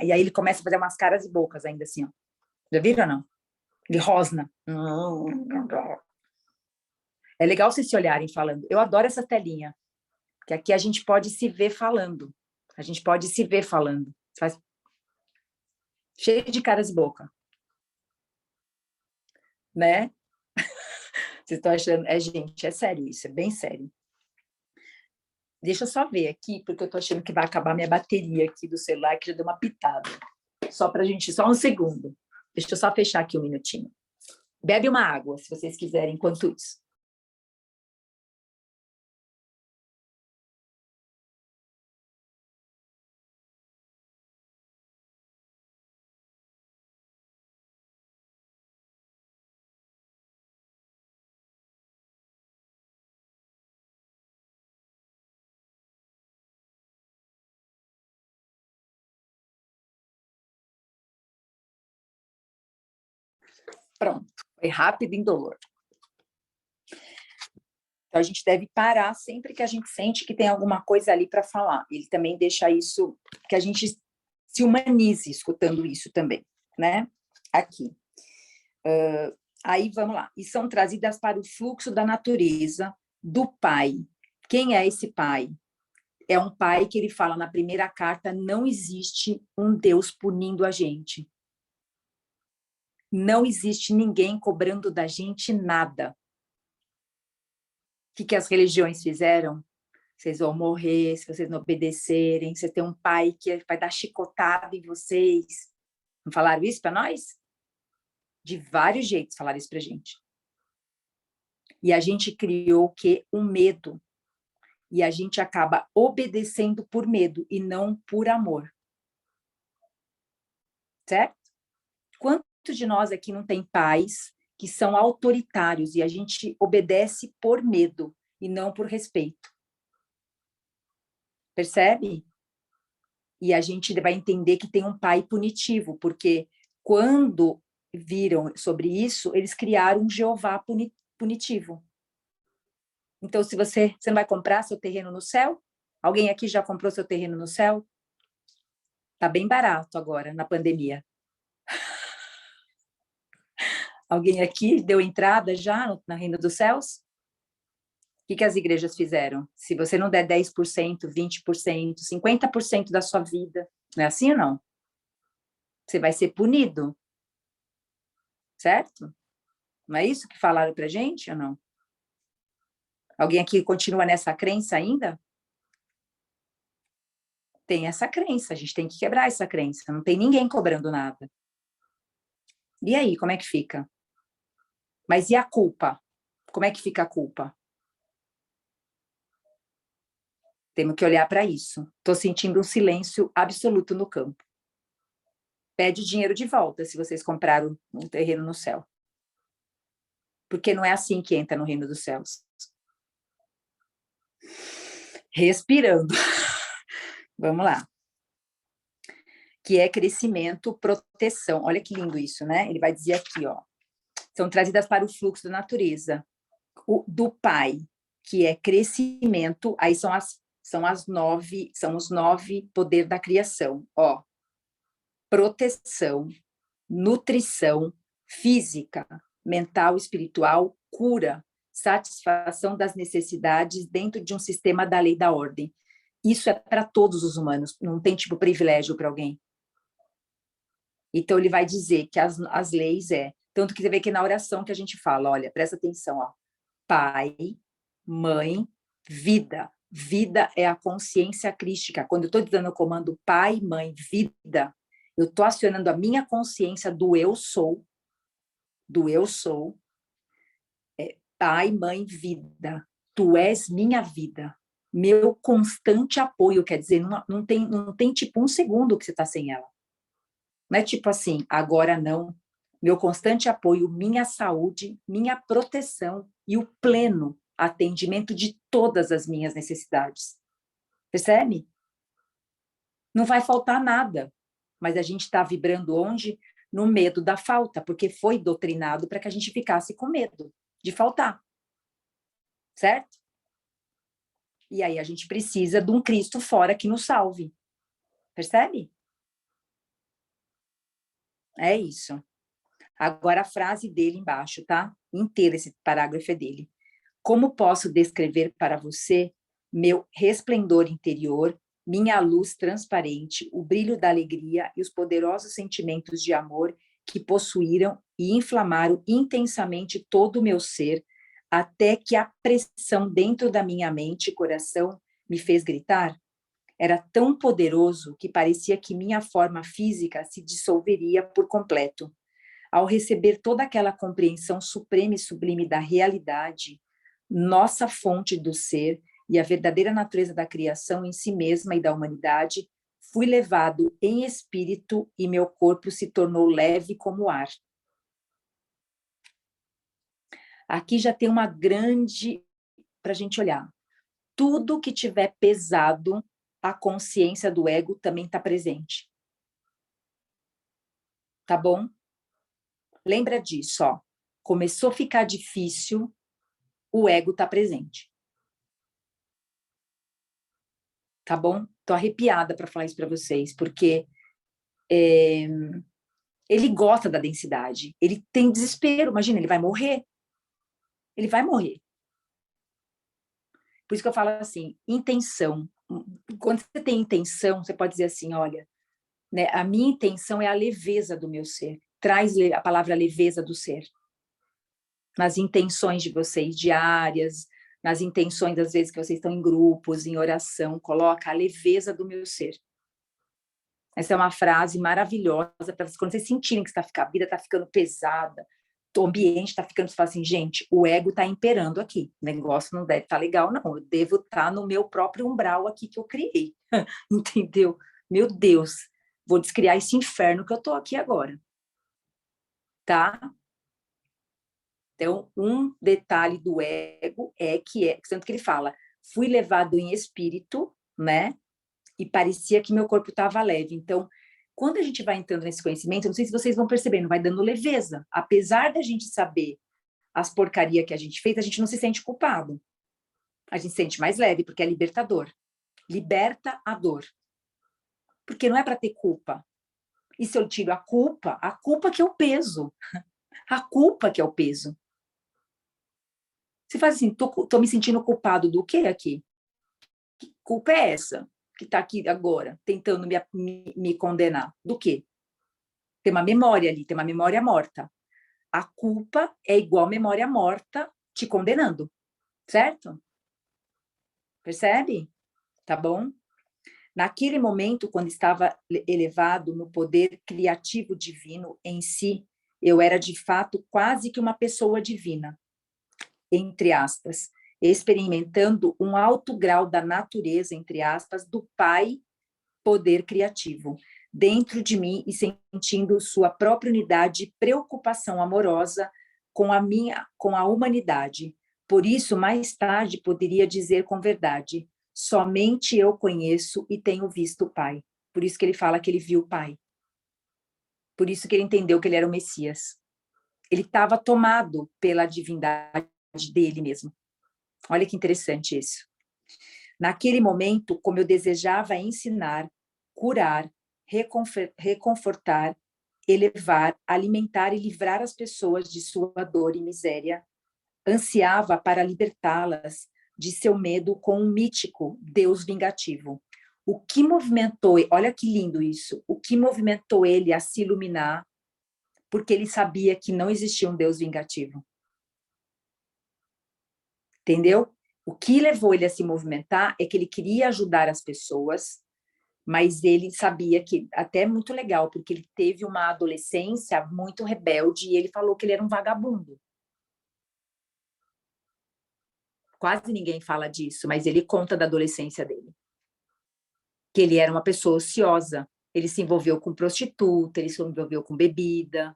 E aí ele começa a fazer umas caras e bocas ainda assim, ó. Já viram ou não? Ele rosna. É legal vocês se olharem falando. Eu adoro essa telinha, porque aqui a gente pode se ver falando. A gente pode se ver falando. Faz cheio de caras e boca. Né? Vocês estão achando... gente, é sério isso, é bem sério. Deixa eu só ver aqui, porque eu tô achando que vai acabar minha bateria aqui do celular, que já deu uma pitada. Só um segundo. Deixa eu só fechar aqui um minutinho. Bebe uma água, se vocês quiserem, enquanto isso. Pronto, foi rápido e indolor. Então, a gente deve parar sempre que a gente sente que tem alguma coisa ali para falar. Ele também deixa isso, que a gente se humanize escutando isso também, né? Aqui. Aí, vamos lá. E são trazidas para o fluxo da natureza do Pai. Quem é esse Pai? É um Pai que ele fala na primeira carta, não existe um Deus punindo a gente. Não existe ninguém cobrando da gente nada. O que as religiões fizeram? Vocês vão morrer se vocês não obedecerem. Você tem um pai que vai dar chicotada em vocês. Não falaram isso para nós? De vários jeitos falaram isso para a gente. E a gente criou o quê? Um medo. E a gente acaba obedecendo por medo e não por amor. Certo? Quantos de nós aqui não tem pais que são autoritários e a gente obedece por medo e não por respeito? Percebe? E a gente vai entender que tem um pai punitivo, porque quando viram sobre isso, eles criaram um Jeová punitivo. Então, se você não vai comprar seu terreno no céu? Alguém aqui já comprou seu terreno no céu? Tá bem barato agora, na pandemia. Alguém aqui deu entrada já no Reino dos Céus? O que as igrejas fizeram? Se você não der 10%, 20%, 50% da sua vida, não é assim ou não? Você vai ser punido. Certo? Não é isso que falaram pra gente ou não? Alguém aqui continua nessa crença ainda? Tem essa crença, a gente tem que quebrar essa crença. Não tem ninguém cobrando nada. E aí, como é que fica? Mas e a culpa? Como é que fica a culpa? Temos que olhar para isso. Estou sentindo um silêncio absoluto no campo. Pede dinheiro de volta se vocês compraram um terreno no céu. Porque não é assim que entra no reino dos céus. Respirando. Vamos lá. Que é crescimento, proteção. Olha que lindo isso, né? Ele vai dizer aqui, ó. São trazidas para o fluxo da natureza. Do Pai, que é crescimento, aí são os 9 poderes da criação, ó. Proteção, nutrição, física, mental, espiritual, cura, satisfação das necessidades dentro de um sistema da lei da ordem. Isso é para todos os humanos, não tem tipo privilégio para alguém. Então ele vai dizer que as leis tanto que você vê que na oração que a gente fala, olha, presta atenção, ó. Pai, mãe, vida. Vida é a consciência crística. Quando eu estou dando o comando pai, mãe, vida, eu estou acionando a minha consciência do eu sou, pai, mãe, vida. Tu és minha vida. Meu constante apoio, quer dizer, não tem tipo um segundo que você está sem ela. Não é tipo assim, agora não. Meu constante apoio, minha saúde, minha proteção e o pleno atendimento de todas as minhas necessidades. Percebe? Não vai faltar nada, mas a gente está vibrando onde? No medo da falta, porque foi doutrinado para que a gente ficasse com medo de faltar. Certo? E aí a gente precisa de um Cristo fora que nos salve. Percebe? É isso. Agora a frase dele embaixo, tá? Inteira esse parágrafo é dele. Como posso descrever para você meu resplendor interior, minha luz transparente, o brilho da alegria e os poderosos sentimentos de amor que possuíram e inflamaram intensamente todo o meu ser, até que a pressão dentro da minha mente e coração me fez gritar? Era tão poderoso que parecia que minha forma física se dissolveria por completo. Ao receber toda aquela compreensão suprema e sublime da realidade, nossa fonte do ser e a verdadeira natureza da criação em si mesma e da humanidade, fui levado em espírito e meu corpo se tornou leve como o ar. Aqui já tem uma grande para a gente olhar. Tudo que tiver pesado, a consciência do ego também está presente. Tá bom? Lembra disso, ó. Começou a ficar difícil, o ego está presente. Tá bom? Tô arrepiada para falar isso para vocês, porque ele gosta da densidade, ele tem desespero, imagina, ele vai morrer. Ele vai morrer. Por isso que eu falo assim, intenção. Quando você tem intenção, você pode dizer assim, olha, né, a minha intenção é a leveza do meu ser. Traz a palavra leveza do ser. Nas intenções de vocês diárias, nas intenções, às vezes, que vocês estão em grupos, em oração, coloca a leveza do meu ser. Essa é uma frase maravilhosa para quando vocês sentirem que a vida está ficando pesada, o ambiente está ficando, você fala assim, gente, o ego está imperando aqui, o negócio não deve estar legal, não, eu devo estar no meu próprio umbral aqui que eu criei, entendeu? Meu Deus, vou descriar esse inferno que eu estou aqui agora, tá? Então, um detalhe do ego tanto que ele fala, fui levado em espírito, né? E parecia que meu corpo estava leve. Então, quando a gente vai entrando nesse conhecimento, não sei se vocês vão percebendo, vai dando leveza. Apesar da gente saber as porcarias que a gente fez, a gente não se sente culpado. A gente se sente mais leve, porque é libertador. Liberta a dor. Porque não é para ter culpa. E se eu tiro a culpa que é o peso. A culpa que é o peso. Você faz assim, tô me sentindo culpado do quê aqui? Que culpa é essa que está aqui agora, tentando me condenar? Do quê? Tem uma memória ali, tem uma memória morta. A culpa é igual memória morta te condenando, certo? Percebe? Tá bom? Naquele momento, quando estava elevado no poder criativo divino em si, eu era de fato quase que uma pessoa divina, entre aspas, experimentando um alto grau da natureza, entre aspas, do Pai poder criativo, dentro de mim e sentindo sua própria unidade e preocupação amorosa com a humanidade. Por isso, mais tarde, poderia dizer com verdade, somente eu conheço e tenho visto o Pai. Por isso que ele fala que ele viu o Pai. Por isso que ele entendeu que ele era o Messias. Ele estava tomado pela divindade dele mesmo. Olha que interessante isso. Naquele momento, como eu desejava ensinar, curar, reconfortar, elevar, alimentar e livrar as pessoas de sua dor e miséria, ansiava para libertá-las de seu medo com um mítico Deus vingativo. O que movimentou, olha que lindo isso, o que movimentou ele a se iluminar, porque ele sabia que não existia um Deus vingativo. Entendeu? O que levou ele a se movimentar é que ele queria ajudar as pessoas, mas ele sabia que, até muito legal, porque ele teve uma adolescência muito rebelde e ele falou que ele era um vagabundo. Quase ninguém fala disso, mas ele conta da adolescência dele. Que ele era uma pessoa ociosa, ele se envolveu com prostituta, ele se envolveu com bebida,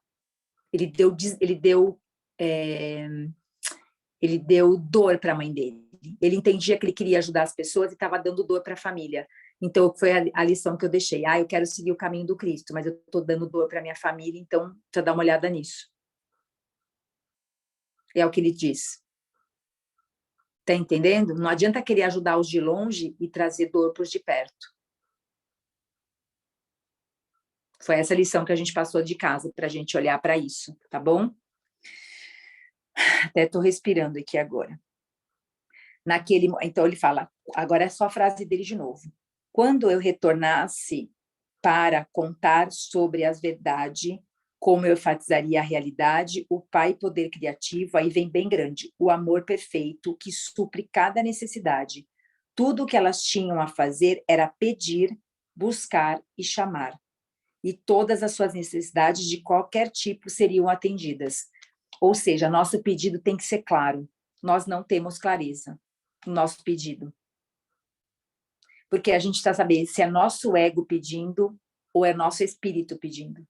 é, ele deu dor para a mãe dele. Ele entendia que ele queria ajudar as pessoas e estava dando dor para a família. Então, foi a lição que eu deixei. Eu quero seguir o caminho do Cristo, mas eu estou dando dor para minha família, então, precisa dar uma olhada nisso. É o que ele diz. Tá entendendo? Não adianta querer ajudar os de longe e trazer dor para os de perto. Foi essa lição que a gente passou de casa, para a gente olhar para isso, tá bom? Até estou respirando aqui agora. Então ele fala, agora é só a frase dele de novo. Quando eu retornasse para contar sobre as verdades, como eu enfatizaria a realidade, o Pai poder criativo, aí vem bem grande, o amor perfeito que supre cada necessidade. Tudo o que elas tinham a fazer era pedir, buscar e chamar. E todas as suas necessidades de qualquer tipo seriam atendidas. Ou seja, nosso pedido tem que ser claro. Nós não temos clareza no nosso pedido. Porque a gente está sabendo se é nosso ego pedindo ou é nosso espírito pedindo.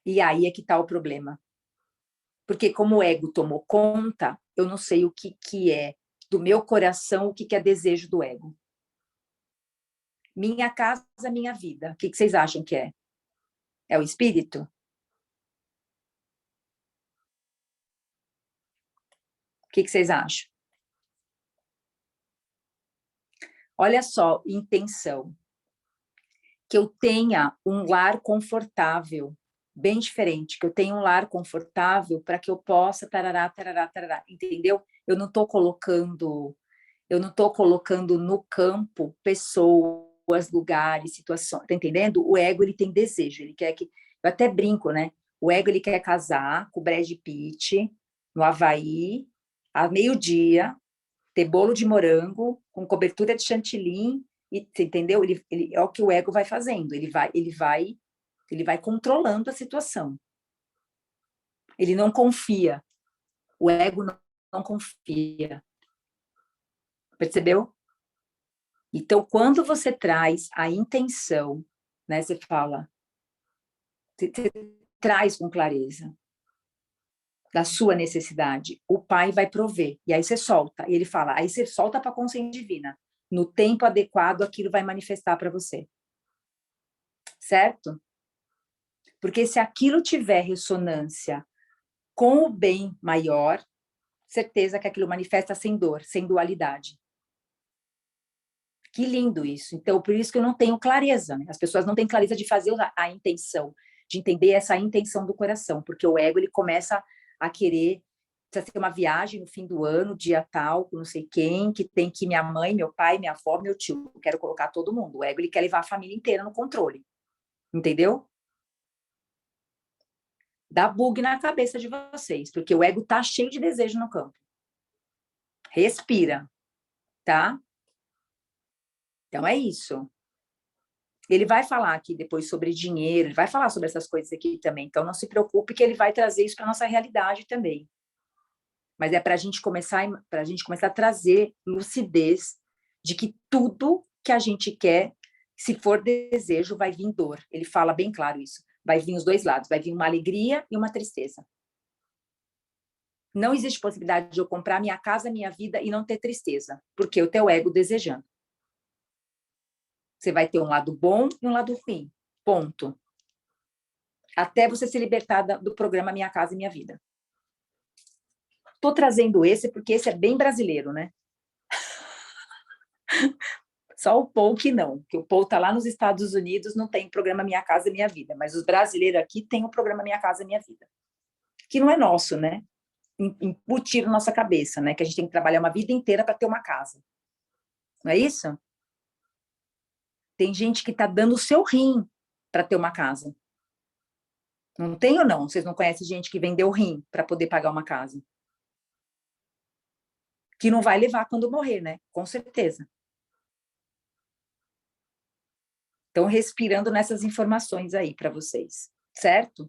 E aí é que está o problema. Porque como o ego tomou conta, eu não sei o que é do meu coração, o que é desejo do ego. Minha casa, minha vida. O que vocês acham que é? É o espírito? O que vocês acham? Olha só, intenção. Que eu tenha um lar confortável, bem diferente, que eu tenha um lar confortável para que eu possa tarará, tarará, tarará, entendeu? Eu não estou colocando no campo pessoas, lugares, situações, tá entendendo? O ego, ele tem desejo, ele quer que, eu até brinco, né? O ego, ele quer casar com o Brad Pitt no Havaí, a meio-dia, ter bolo de morango com cobertura de chantilly, e, entendeu? É o que o ego vai fazendo, ele vai controlando a situação. Ele não confia. O ego não confia. Percebeu? Então, quando você traz a intenção, né, você fala, você traz com clareza da sua necessidade, o pai vai prover, e aí você solta, e ele fala, aí você solta para a consciência divina, no tempo adequado aquilo vai manifestar para você, certo? Porque se aquilo tiver ressonância com o bem maior, certeza que aquilo manifesta sem dor, sem dualidade. Que lindo isso. Então, por isso que eu não tenho clareza, né? As pessoas não têm clareza de fazer a intenção, de entender essa intenção do coração, porque o ego, ele começa a querer, precisa ter uma viagem no fim do ano, dia tal, com não sei quem, que tem que minha mãe, meu pai, minha avó, meu tio, eu quero colocar todo mundo. O ego, ele quer levar a família inteira no controle. Entendeu? Dá bug na cabeça de vocês, porque o ego tá cheio de desejo no campo. Respira, tá? Então é isso. Ele vai falar aqui depois sobre dinheiro, ele vai falar sobre essas coisas aqui também. Então não se preocupe que ele vai trazer isso para nossa realidade também. Mas é para a gente começar a trazer lucidez de que tudo que a gente quer, se for desejo, vai vir dor. Ele fala bem claro isso. Vai vir os dois lados, vai vir uma alegria e uma tristeza. Não existe possibilidade de eu comprar minha casa, minha vida e não ter tristeza, porque o teu ego desejando. Você vai ter um lado bom e um lado ruim. Ponto. Até você se libertar do programa Minha Casa e Minha Vida. Estou trazendo esse porque esse é bem brasileiro, né? Só o Paul que não, que o Paul está lá nos Estados Unidos, não tem programa Minha Casa e Minha Vida, mas os brasileiros aqui têm o programa Minha Casa e Minha Vida, que não é nosso, né? Embutir na nossa cabeça, né? Que a gente tem que trabalhar uma vida inteira para ter uma casa. Não é isso? Tem gente que está dando o seu rim para ter uma casa. Não tem ou não? Vocês não conhecem gente que vendeu rim para poder pagar uma casa? Que não vai levar quando morrer, né? Com certeza. Então, respirando nessas informações aí para vocês, certo?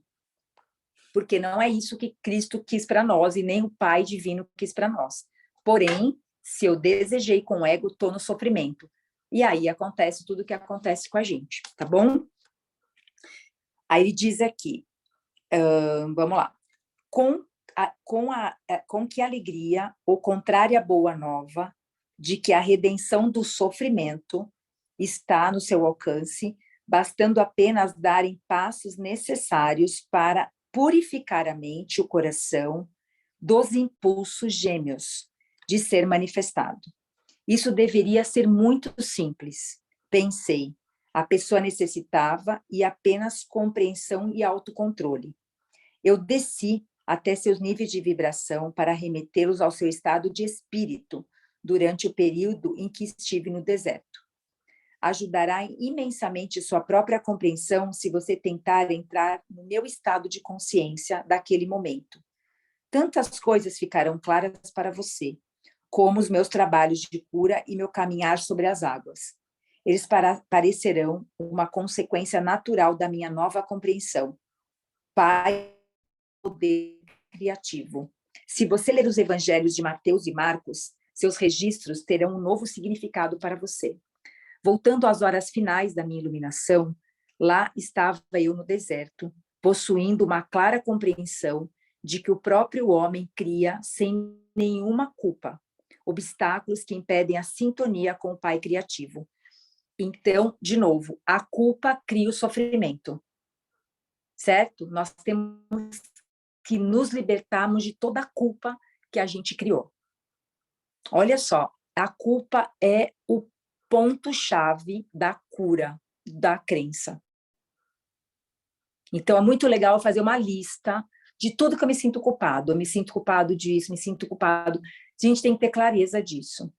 Porque não é isso que Cristo quis para nós e nem o Pai Divino quis para nós. Porém, se eu desejei com o ego, estou no sofrimento. E aí acontece tudo o que acontece com a gente, tá bom? Aí ele diz aqui, vamos lá. Com que alegria, ou contrária boa nova, de que a redenção do sofrimento está no seu alcance, bastando apenas darem passos necessários para purificar a mente e o coração dos impulsos gêmeos de ser manifestado. Isso deveria ser muito simples. Pensei, a pessoa necessitava e apenas compreensão e autocontrole. Eu desci até seus níveis de vibração para remetê-los ao seu estado de espírito durante o período em que estive no deserto. Ajudará imensamente sua própria compreensão se você tentar entrar no meu estado de consciência daquele momento. Tantas coisas ficarão claras para você, como os meus trabalhos de cura e meu caminhar sobre as águas. Eles parecerão uma consequência natural da minha nova compreensão. Pai, poder criativo. Se você ler os evangelhos de Mateus e Marcos, seus registros terão um novo significado para você. Voltando às horas finais da minha iluminação, lá estava eu no deserto, possuindo uma clara compreensão de que o próprio homem cria sem nenhuma culpa obstáculos que impedem a sintonia com o Pai criativo. Então, de novo, a culpa cria o sofrimento, certo? Nós temos que nos libertarmos de toda a culpa que a gente criou. Olha só, a culpa é o ponto-chave da cura da crença. Então, é muito legal fazer uma lista de tudo que eu me sinto culpado. Eu me sinto culpado disso, me sinto culpado. A gente tem que ter clareza disso.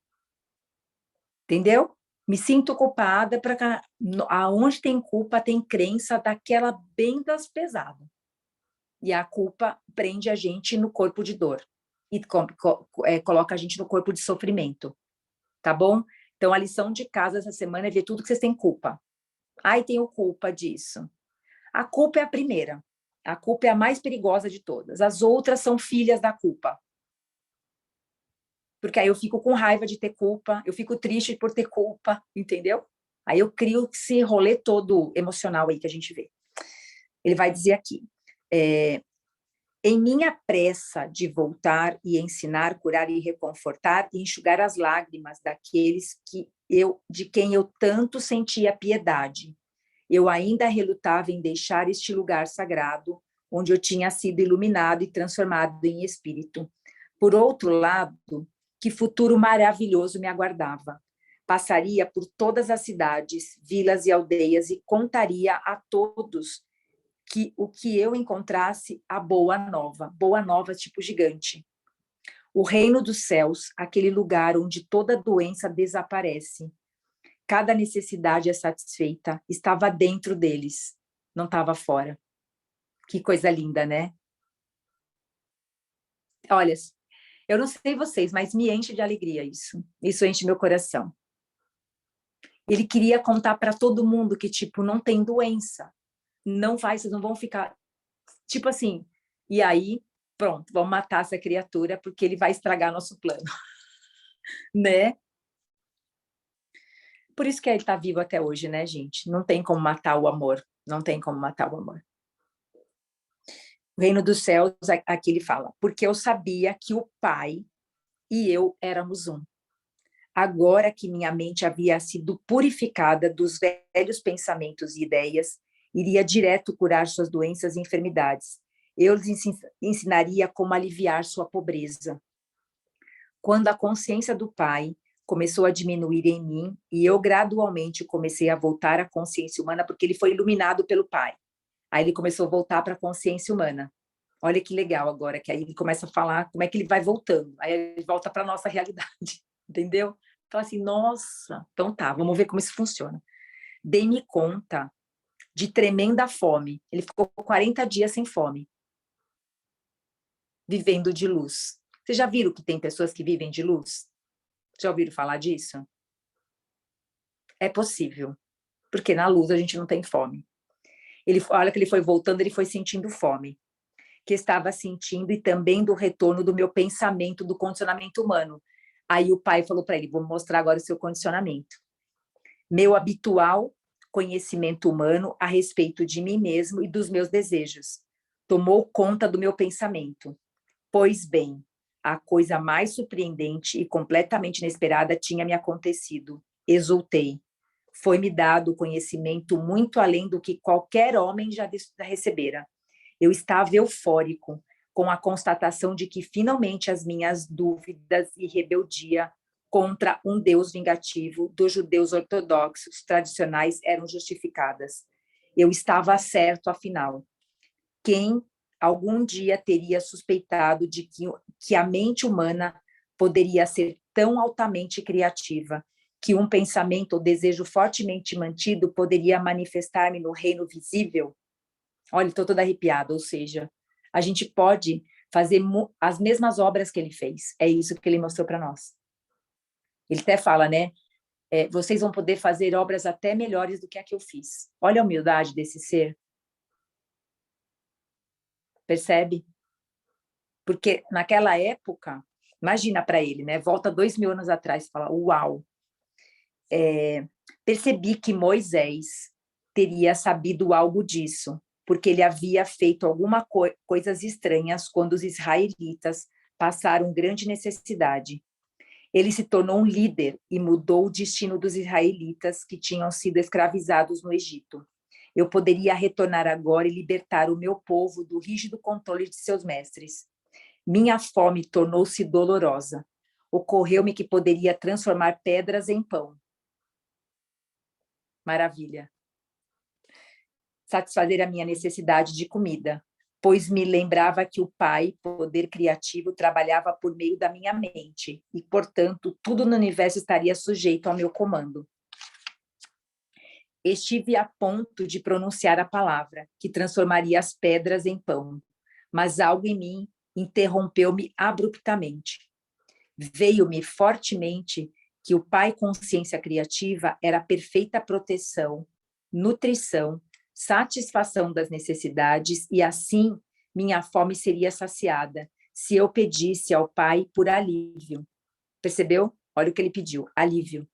Entendeu? Me sinto culpada para aonde tem culpa, tem crença daquela bem das pesadas. E a culpa prende a gente no corpo de dor e coloca a gente no corpo de sofrimento, tá bom? Então, a lição de casa essa semana é ver tudo que vocês têm culpa. Ai, tenho culpa disso. A culpa é a primeira. A culpa é a mais perigosa de todas. As outras são filhas da culpa. Porque aí eu fico com raiva de ter culpa, eu fico triste por ter culpa, entendeu? Aí eu crio esse rolê todo emocional aí que a gente vê. Ele vai dizer aqui, em minha pressa de voltar e ensinar, curar e reconfortar e enxugar as lágrimas daqueles de quem eu tanto sentia piedade, eu ainda relutava em deixar este lugar sagrado, onde eu tinha sido iluminado e transformado em espírito. Por outro lado, que futuro maravilhoso me aguardava. Passaria por todas as cidades, vilas e aldeias e contaria a todos que o que eu encontrasse a boa nova tipo gigante. O reino dos céus, aquele lugar onde toda doença desaparece. Cada necessidade é satisfeita, estava dentro deles, não estava fora. Que coisa linda, né? Olha, eu não sei vocês, mas me enche de alegria isso. Isso enche meu coração. Ele queria contar para todo mundo que, tipo, não tem doença. Não vai, vocês não vão ficar... Tipo assim, e aí, pronto, vamos matar essa criatura porque ele vai estragar nosso plano. Né? Por isso que ele está vivo até hoje, né, gente? Não tem como matar o amor. Não tem como matar o amor. O reino dos céus, aqui ele fala, porque eu sabia que o Pai e eu éramos um. Agora que minha mente havia sido purificada dos velhos pensamentos e ideias, iria direto curar suas doenças e enfermidades. Eu lhes ensinaria como aliviar sua pobreza. Quando a consciência do Pai começou a diminuir em mim, e eu gradualmente comecei a voltar à consciência humana, porque ele foi iluminado pelo Pai. Aí ele começou a voltar para a consciência humana. Olha que legal agora, que aí ele começa a falar como é que ele vai voltando. Aí ele volta para a nossa realidade, entendeu? Então, assim, nossa, então tá, vamos ver como isso funciona. Dei-me conta de tremenda fome. Ele ficou 40 dias sem fome, vivendo de luz. Vocês já viram que tem pessoas que vivem de luz? Já ouviram falar disso? É possível, porque na luz a gente não tem fome. Olha que ele foi voltando, ele foi sentindo fome, que estava sentindo, e também do retorno do meu pensamento, do condicionamento humano. Aí o pai falou para ele, vou mostrar agora o seu condicionamento. Meu habitual conhecimento humano a respeito de mim mesmo e dos meus desejos tomou conta do meu pensamento. Pois bem, a coisa mais surpreendente e completamente inesperada tinha me acontecido. Exultei. Foi-me dado conhecimento muito além do que qualquer homem já recebera. Eu estava eufórico com a constatação de que finalmente as minhas dúvidas e rebeldia contra um Deus vingativo dos judeus ortodoxos tradicionais eram justificadas. Eu estava certo, afinal. Quem algum dia teria suspeitado de que a mente humana poderia ser tão altamente criativa, que um pensamento ou desejo fortemente mantido poderia manifestar-me no reino visível? Olha, estou toda arrepiada, ou seja, a gente pode fazer as mesmas obras que ele fez. É isso que ele mostrou para nós. Ele até fala, né? Vocês vão poder fazer obras até melhores do que a que eu fiz. Olha a humildade desse ser. Percebe? Porque naquela época, imagina para ele, né? Volta 2000 anos atrás e fala, uau! Percebi que Moisés teria sabido algo disso, porque ele havia feito coisas estranhas quando os israelitas passaram grande necessidade. Ele se tornou um líder e mudou o destino dos israelitas que tinham sido escravizados no Egito. Eu poderia retornar agora e libertar o meu povo do rígido controle de seus mestres. Minha fome tornou-se dolorosa. Ocorreu-me que poderia transformar pedras em pão. Maravilha. Satisfazer a minha necessidade de comida, pois me lembrava que o Pai, poder criativo, trabalhava por meio da minha mente e, portanto, tudo no universo estaria sujeito ao meu comando. Estive a ponto de pronunciar a palavra, que transformaria as pedras em pão, mas algo em mim interrompeu-me abruptamente. Veio-me fortemente que o Pai Consciência Criativa era a perfeita proteção, nutrição, satisfação das necessidades e assim minha fome seria saciada se eu pedisse ao Pai por alívio. Percebeu? Olha o que ele pediu, alívio.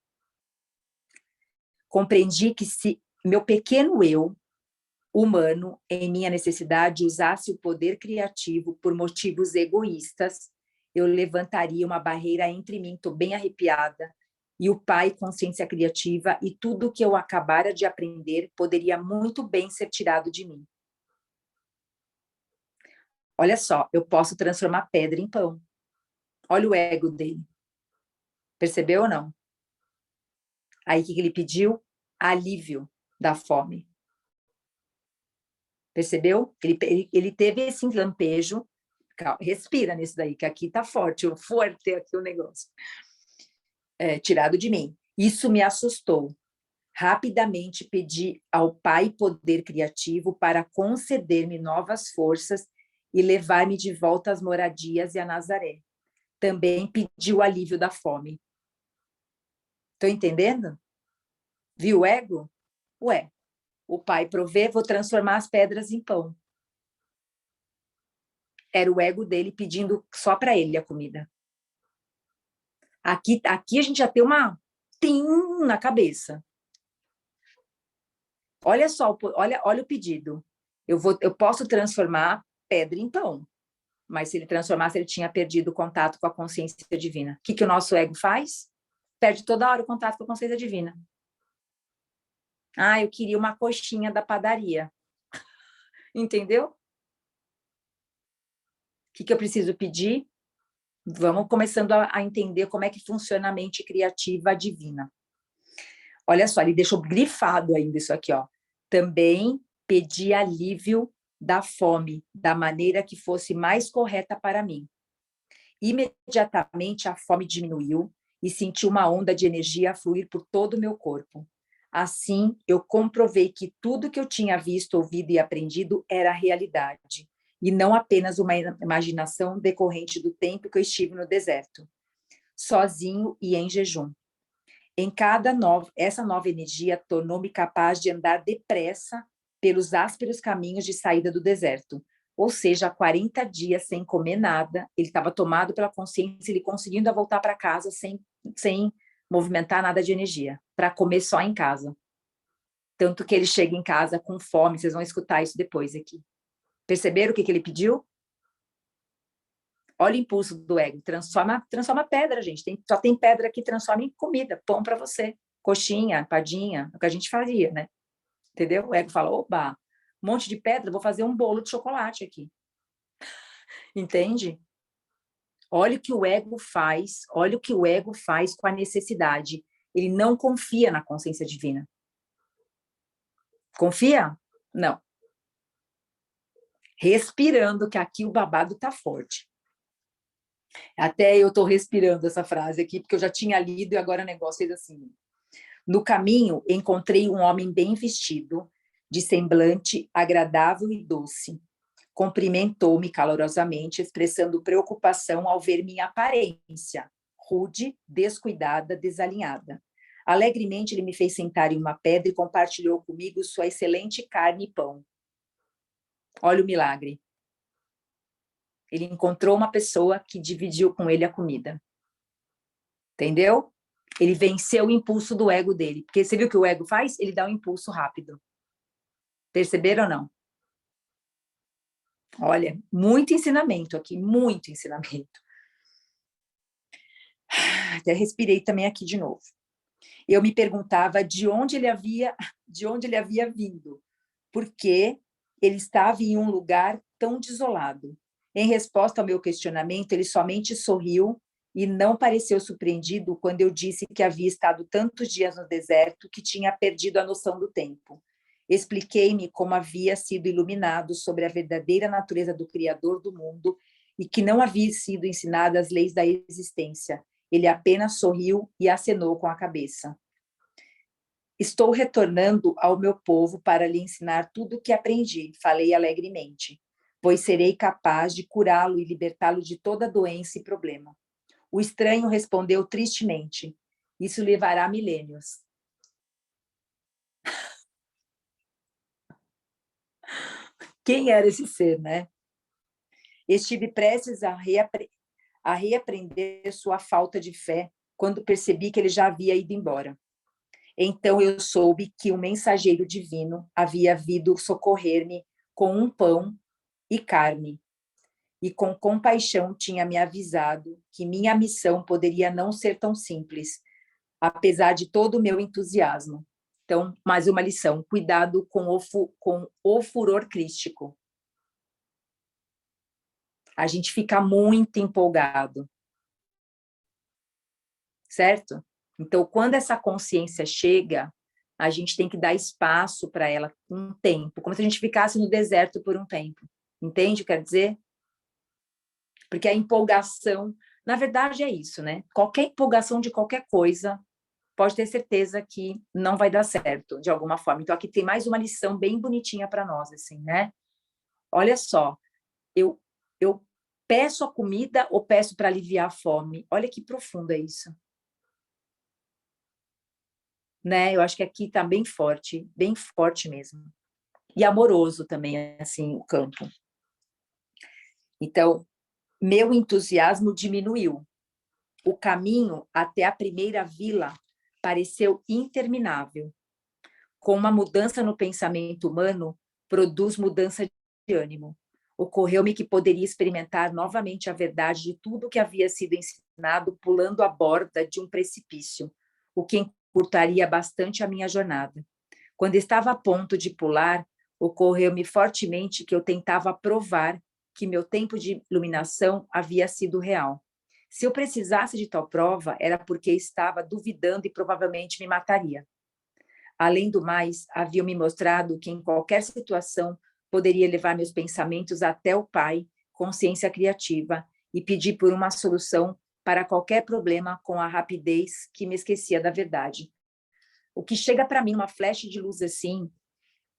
Compreendi que se meu pequeno eu, humano, em minha necessidade, usasse o poder criativo por motivos egoístas, eu levantaria uma barreira entre mim, estou bem arrepiada, e o Pai, consciência criativa, e tudo que eu acabara de aprender poderia muito bem ser tirado de mim. Olha só, eu posso transformar pedra em pão. Olha o ego dele. Percebeu ou não? Aí o que ele pediu? Alívio da fome. Percebeu? Ele teve esse lampejo. Calma, respira nisso daí, que aqui tá forte aqui o negócio. Tirado de mim. Isso me assustou. Rapidamente pedi ao Pai poder criativo para conceder-me novas forças e levar-me de volta às moradias e a Nazaré. Também pedi o alívio da fome. Estão entendendo? Viu o ego? Ué, o Pai provê, vou transformar as pedras em pão. Era o ego dele pedindo só para ele a comida. Aqui a gente já tem uma tim na cabeça. Olha só, olha o pedido. Eu posso transformar pedra em pão, mas se ele transformasse, ele tinha perdido o contato com a consciência divina. O que o nosso ego faz? Perde toda hora o contato com a consciência divina. Ah, eu queria uma coxinha da padaria. Entendeu? O que eu preciso pedir? Vamos começando a entender como é que funciona a mente criativa divina. Olha só, ele deixou grifado ainda isso aqui, ó. Também pedi alívio da fome, da maneira que fosse mais correta para mim. Imediatamente a fome diminuiu e senti uma onda de energia fluir por todo o meu corpo. Assim, eu comprovei que tudo que eu tinha visto, ouvido e aprendido era realidade, e não apenas uma imaginação decorrente do tempo que eu estive no deserto, sozinho e em jejum. Essa nova energia tornou-me capaz de andar depressa pelos ásperos caminhos de saída do deserto. Ou seja, 40 dias sem comer nada, ele estava tomado pela consciência, ele conseguindo voltar para casa sem movimentar nada de energia, para comer só em casa. Tanto que ele chega em casa com fome, vocês vão escutar isso depois aqui. Perceberam o que ele pediu? Olha o impulso do ego, transforma pedra, gente. Só tem pedra que transforma em comida, pão para você. Coxinha, empadinha, é o que a gente faria, né? Entendeu? O ego fala, opa, um monte de pedra, vou fazer um bolo de chocolate aqui. Entende? Olha o que o ego faz, olha o que o ego faz com a necessidade. Ele não confia na consciência divina. Confia? Não. Respirando, que aqui o babado tá forte. Até eu estou respirando essa frase aqui, porque eu já tinha lido e agora o negócio fez assim. No caminho, encontrei um homem bem vestido, de semblante agradável e doce. Cumprimentou-me calorosamente, expressando preocupação ao ver minha aparência, rude, descuidada, desalinhada. Alegremente, ele me fez sentar em uma pedra e compartilhou comigo sua excelente carne e pão. Olha o milagre. Ele encontrou uma pessoa que dividiu com ele a comida. Entendeu? Ele venceu o impulso do ego dele. Porque você viu o que o ego faz? Ele dá um impulso rápido. Perceberam ou não? Olha, muito ensinamento aqui, muito ensinamento. Até respirei também aqui de novo. Eu me perguntava de onde ele havia vindo, porque ele estava em um lugar tão desolado. Em resposta ao meu questionamento, ele somente sorriu e não pareceu surpreendido quando eu disse que havia estado tantos dias no deserto que tinha perdido a noção do tempo. Expliquei-me como havia sido iluminado sobre a verdadeira natureza do Criador do mundo e que não havia sido ensinado as leis da existência. Ele apenas sorriu e acenou com a cabeça. Estou retornando ao meu povo para lhe ensinar tudo o que aprendi, falei alegremente, pois serei capaz de curá-lo e libertá-lo de toda doença e problema. O estranho respondeu tristemente, isso levará milênios. Quem era esse ser, né? Estive prestes a reaprender sua falta de fé quando percebi que ele já havia ido embora. Então eu soube que o mensageiro divino havia vindo socorrer-me com um pão e carne, e com compaixão tinha me avisado que minha missão poderia não ser tão simples, apesar de todo o meu entusiasmo. Então, mais uma lição: cuidado com o furor crístico. A gente fica muito empolgado, certo? Então, quando essa consciência chega, a gente tem que dar espaço para ela um tempo, como se a gente ficasse no deserto por um tempo. Entende o que quer dizer? Porque a empolgação, na verdade, é isso, né? Qualquer empolgação de qualquer coisa, pode ter certeza que não vai dar certo, de alguma forma. Então, aqui tem mais uma lição bem bonitinha para nós, assim, né? Olha só, eu peço a comida ou peço para aliviar a fome? Olha que profundo é isso. Né? Eu acho que aqui está bem forte mesmo. E amoroso também, assim, o campo. Então, meu entusiasmo diminuiu. O caminho até a primeira vila pareceu interminável. Com uma mudança no pensamento humano, produz mudança de ânimo. Ocorreu-me que poderia experimentar novamente a verdade de tudo que havia sido ensinado pulando a borda de um precipício, o que encurtaria bastante a minha jornada. Quando estava a ponto de pular, ocorreu-me fortemente que eu tentava provar que meu tempo de iluminação havia sido real. Se eu precisasse de tal prova, era porque estava duvidando e provavelmente me mataria. Além do mais, havia me mostrado que em qualquer situação poderia levar meus pensamentos até o Pai, consciência criativa, e pedir por uma solução para qualquer problema com a rapidez que me esquecia da verdade. O que chega para mim, uma flecha de luz assim,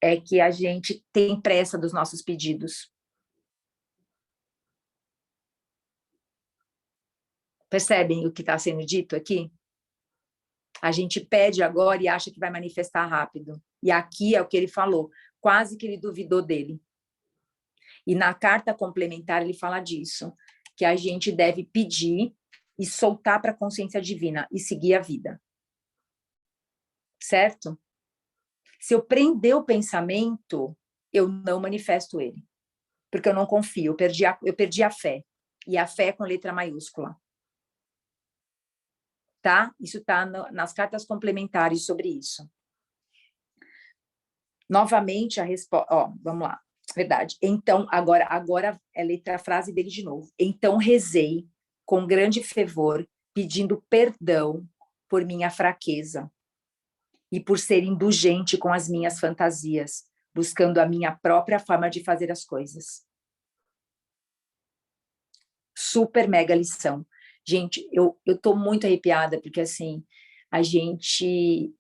é que a gente tem pressa dos nossos pedidos. Percebem o que está sendo dito aqui? A gente pede agora e acha que vai manifestar rápido. E aqui é o que ele falou, quase que ele duvidou dele. E na carta complementar ele fala disso, que a gente deve pedir e soltar para a consciência divina e seguir a vida. Certo? Se eu prender o pensamento, eu não manifesto ele. Porque eu não confio, eu perdi a fé. E a fé é com letra maiúscula. Tá? Isso está nas cartas complementares sobre isso. Novamente, a resposta... vamos lá. Verdade. Então, agora é a frase dele de novo. Então, rezei com grande fervor, pedindo perdão por minha fraqueza e por ser indulgente com as minhas fantasias, buscando a minha própria forma de fazer as coisas. Super mega lição. Gente, eu tô muito arrepiada, porque, assim, a gente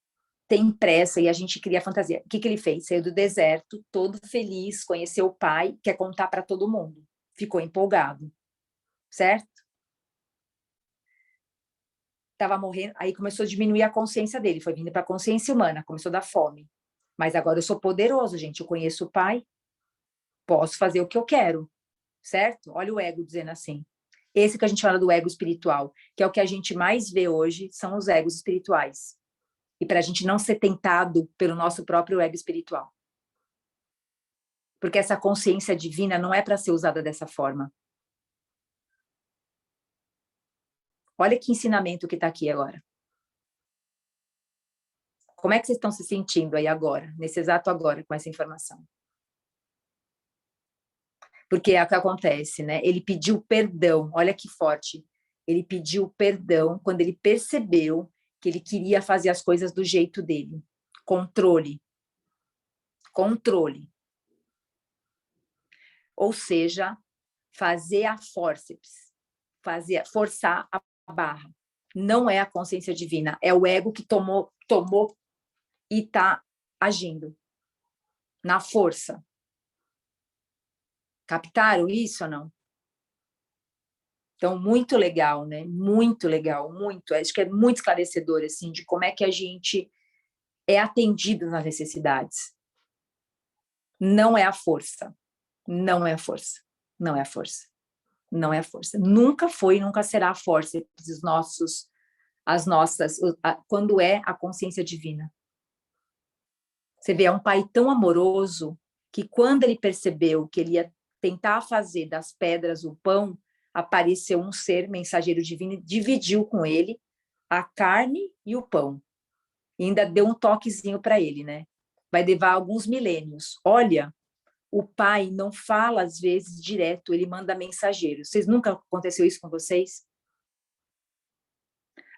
tem pressa e a gente cria fantasia. O que ele fez? Saiu do deserto, todo feliz, conheceu o pai, quer contar para todo mundo. Ficou empolgado, certo? Tava morrendo, aí começou a diminuir a consciência dele, foi vindo para a consciência humana, começou a dar fome. Mas agora eu sou poderoso, gente, eu conheço o pai, posso fazer o que eu quero, certo? Olha o ego dizendo assim. Esse que a gente fala do ego espiritual, que é o que a gente mais vê hoje, são os egos espirituais. E para a gente não ser tentado pelo nosso próprio ego espiritual. Porque essa consciência divina não é para ser usada dessa forma. Olha que ensinamento que está aqui agora. Como é que vocês estão se sentindo aí agora, nesse exato agora, com essa informação? Porque é o que acontece, né? Ele pediu perdão, olha que forte. Ele pediu perdão quando ele percebeu que ele queria fazer as coisas do jeito dele. Controle. Controle. Ou seja, fazer a forceps, forçar a barra. Não é a consciência divina, é o ego que tomou e está agindo na força. Captaram isso ou não? Então, muito legal, né? Muito legal, muito. Acho que é muito esclarecedor, assim, de como é que a gente é atendido nas necessidades. Não é a força. Não é a força. Não é a força. Não é a força. Nunca foi, nunca será a força. Quando é a consciência divina. Você vê, é um pai tão amoroso que quando ele percebeu que ele ia tentar fazer das pedras o pão, apareceu um ser mensageiro divino e dividiu com ele a carne e o pão. E ainda deu um toquezinho para ele, né? Vai levar alguns milênios. Olha, o pai não fala às vezes direto, ele manda mensageiro. Vocês nunca aconteceu isso com vocês?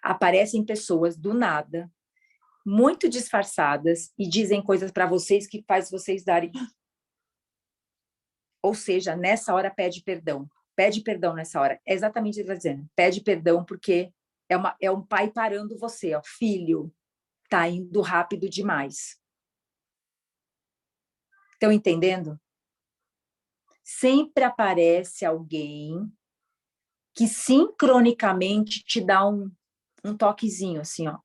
Aparecem pessoas do nada, muito disfarçadas e dizem coisas para vocês que faz vocês darem. Ou seja, nessa hora pede perdão. Pede perdão nessa hora. É exatamente o que ele está dizendo. Pede perdão porque é um pai parando você, ó, filho, tá indo rápido demais. Estão entendendo? Sempre aparece alguém que sincronicamente te dá um toquezinho, assim, ó.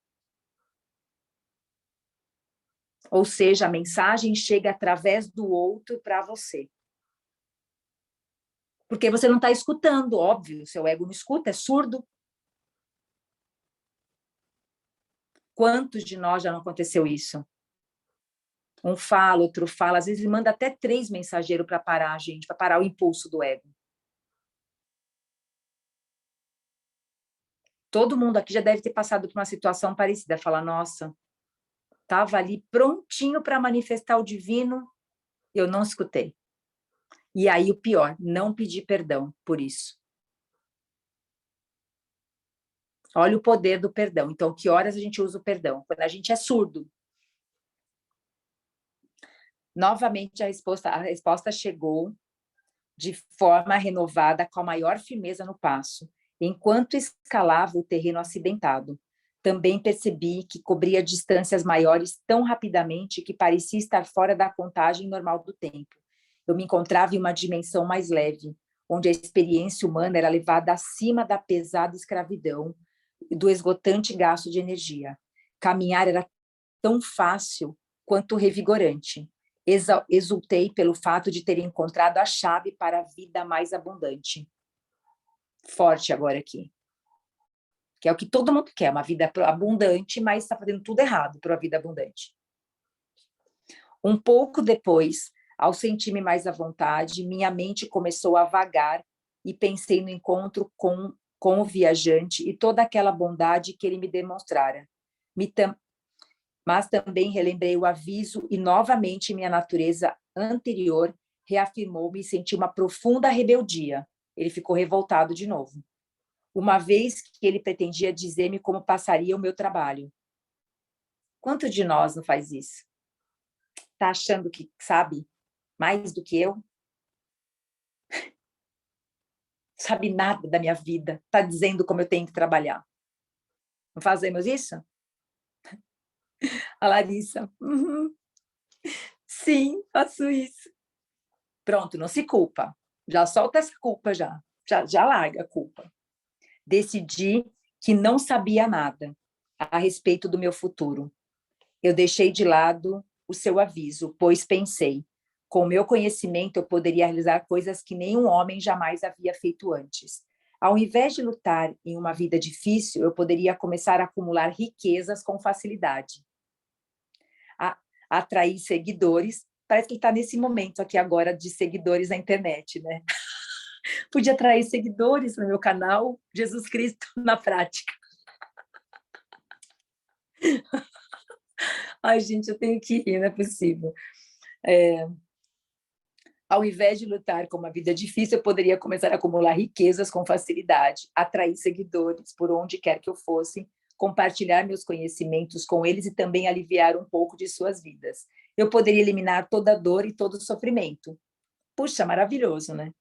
Ou seja, a mensagem chega através do outro para você. Porque você não está escutando, óbvio, seu ego não escuta, é surdo. Quantos de nós já não aconteceu isso? Um fala, outro fala, às vezes ele manda até 3 mensageiros para parar a gente, para parar o impulso do ego. Todo mundo aqui já deve ter passado por uma situação parecida, falar, nossa, estava ali prontinho para manifestar o divino, eu não escutei. E aí o pior, não pedir perdão por isso. Olha o poder do perdão. Então, que horas a gente usa o perdão? Quando a gente é surdo. Novamente, a resposta chegou de forma renovada, com a maior firmeza no passo, enquanto escalava o terreno acidentado. Também percebi que cobria distâncias maiores tão rapidamente que parecia estar fora da contagem normal do tempo. Eu me encontrava em uma dimensão mais leve, onde a experiência humana era levada acima da pesada escravidão e do esgotante gasto de energia. Caminhar era tão fácil quanto revigorante. Exultei pelo fato de ter encontrado a chave para a vida mais abundante. Forte agora aqui. Que é o que todo mundo quer, uma vida abundante, mas está fazendo tudo errado para a vida abundante. Um pouco depois, ao sentir-me mais à vontade, minha mente começou a vagar e pensei no encontro com o viajante e toda aquela bondade que ele me demonstrara. Mas também relembrei o aviso e novamente minha natureza anterior reafirmou-me e senti uma profunda rebeldia. Ele ficou revoltado de novo. Uma vez que ele pretendia dizer-me como passaria o meu trabalho. Quanto de nós não faz isso? Está achando que sabe mais do que eu? Sabe nada da minha vida. Está dizendo como eu tenho que trabalhar. Não fazemos isso? A Larissa. Uhum. Sim, faço isso. Pronto, não se culpa. Já solta essa culpa já. Já larga a culpa. Decidi que não sabia nada a respeito do meu futuro. Eu deixei de lado o seu aviso, pois pensei, com o meu conhecimento eu poderia realizar coisas que nenhum homem jamais havia feito antes. Ao invés de lutar em uma vida difícil, eu poderia começar a acumular riquezas com facilidade. Atrair seguidores. Parece que ele está nesse momento aqui agora de seguidores na internet, né? Podia atrair seguidores no meu canal Jesus Cristo na prática. Ai, gente, eu tenho que rir, não é possível. Ao invés de lutar com uma vida difícil, eu poderia começar a acumular riquezas com facilidade, atrair seguidores por onde quer que eu fosse, compartilhar meus conhecimentos com eles e também aliviar um pouco de suas vidas. Eu poderia eliminar toda a dor e todo o sofrimento. Puxa, maravilhoso, né?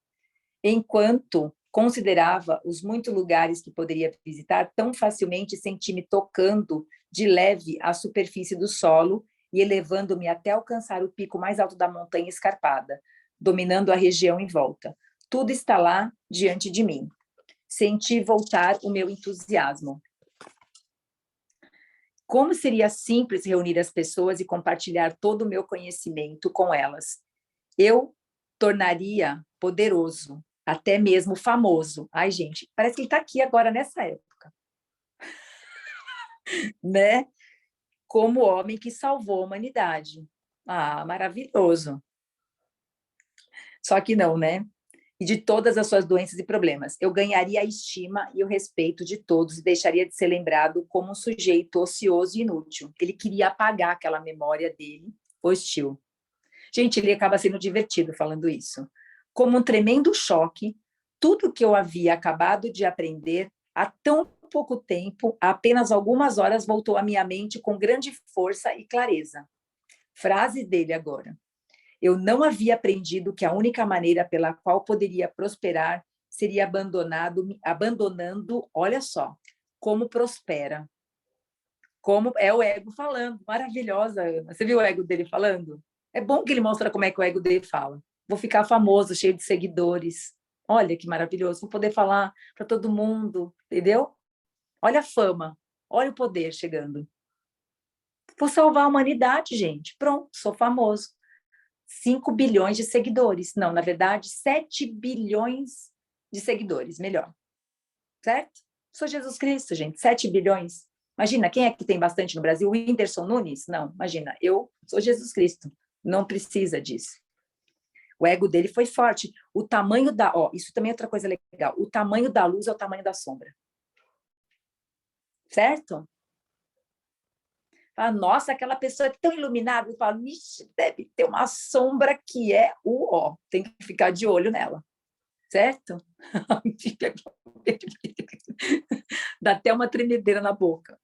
Enquanto considerava os muitos lugares que poderia visitar, tão facilmente senti-me tocando de leve a superfície do solo e elevando-me até alcançar o pico mais alto da montanha escarpada, dominando a região em volta. Tudo está lá diante de mim. Senti voltar o meu entusiasmo. Como seria simples reunir as pessoas e compartilhar todo o meu conhecimento com elas. Eu tornaria poderoso, até mesmo famoso. Ai, gente, parece que ele está aqui agora nessa época, né? Como o homem que salvou a humanidade. Ah, maravilhoso. Só que não, né? E de todas as suas doenças e problemas. Eu ganharia a estima e o respeito de todos e deixaria de ser lembrado como um sujeito ocioso e inútil. Ele queria apagar aquela memória dele hostil. Gente, ele acaba sendo divertido falando isso. Como um tremendo choque, tudo que eu havia acabado de aprender há tão pouco tempo, há apenas algumas horas, voltou à minha mente com grande força e clareza. Frase dele agora. Eu não havia aprendido que a única maneira pela qual poderia prosperar seria abandonando, olha só, como prospera. Como é o ego falando. Maravilhosa, Ana. Você viu o ego dele falando? É bom que ele mostra como é que o ego dele fala. Vou ficar famoso, cheio de seguidores. Olha que maravilhoso. Vou poder falar para todo mundo, entendeu? Olha a fama, olha o poder chegando. Vou salvar a humanidade, gente. Pronto, sou famoso. 5 bilhões de seguidores. Não, na verdade, 7 bilhões de seguidores, melhor. Certo? Sou Jesus Cristo, gente. 7 bilhões. Imagina, quem é que tem bastante no Brasil? O Whindersson Nunes? Não, imagina, eu sou Jesus Cristo. Não precisa disso. O ego dele foi forte. O tamanho da... Ó, isso também é outra coisa legal. O tamanho da luz é o tamanho da sombra. Certo? Fala, nossa, aquela pessoa é tão iluminada. Eu falo, deve ter uma sombra que é o ó. Tem que ficar de olho nela. Certo? Dá até uma tremedeira na boca.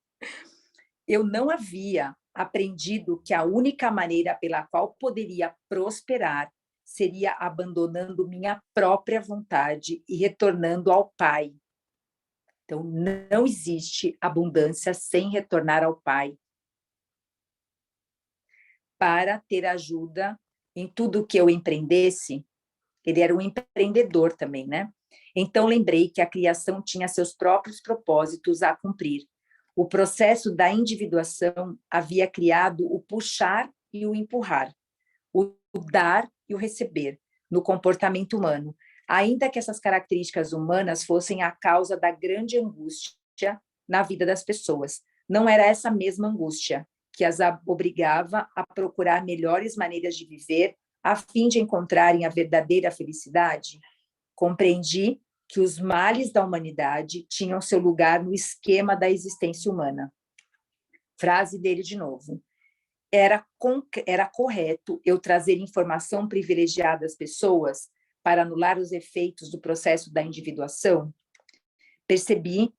Eu não havia aprendido que a única maneira pela qual poderia prosperar seria abandonando minha própria vontade e retornando ao Pai. Então, não existe abundância sem retornar ao Pai. Para ter ajuda em tudo que eu empreendesse, ele era um empreendedor também, né? Então, lembrei que a criação tinha seus próprios propósitos a cumprir. O processo da individuação havia criado o puxar e o empurrar, o dar e o receber no comportamento humano, ainda que essas características humanas fossem a causa da grande angústia na vida das pessoas. Não era essa mesma angústia que as obrigava a procurar melhores maneiras de viver a fim de encontrarem a verdadeira felicidade. Compreendi que os males da humanidade tinham seu lugar no esquema da existência humana. Frase dele de novo. Era correto eu trazer informação privilegiada às pessoas para anular os efeitos do processo da individuação? Percebi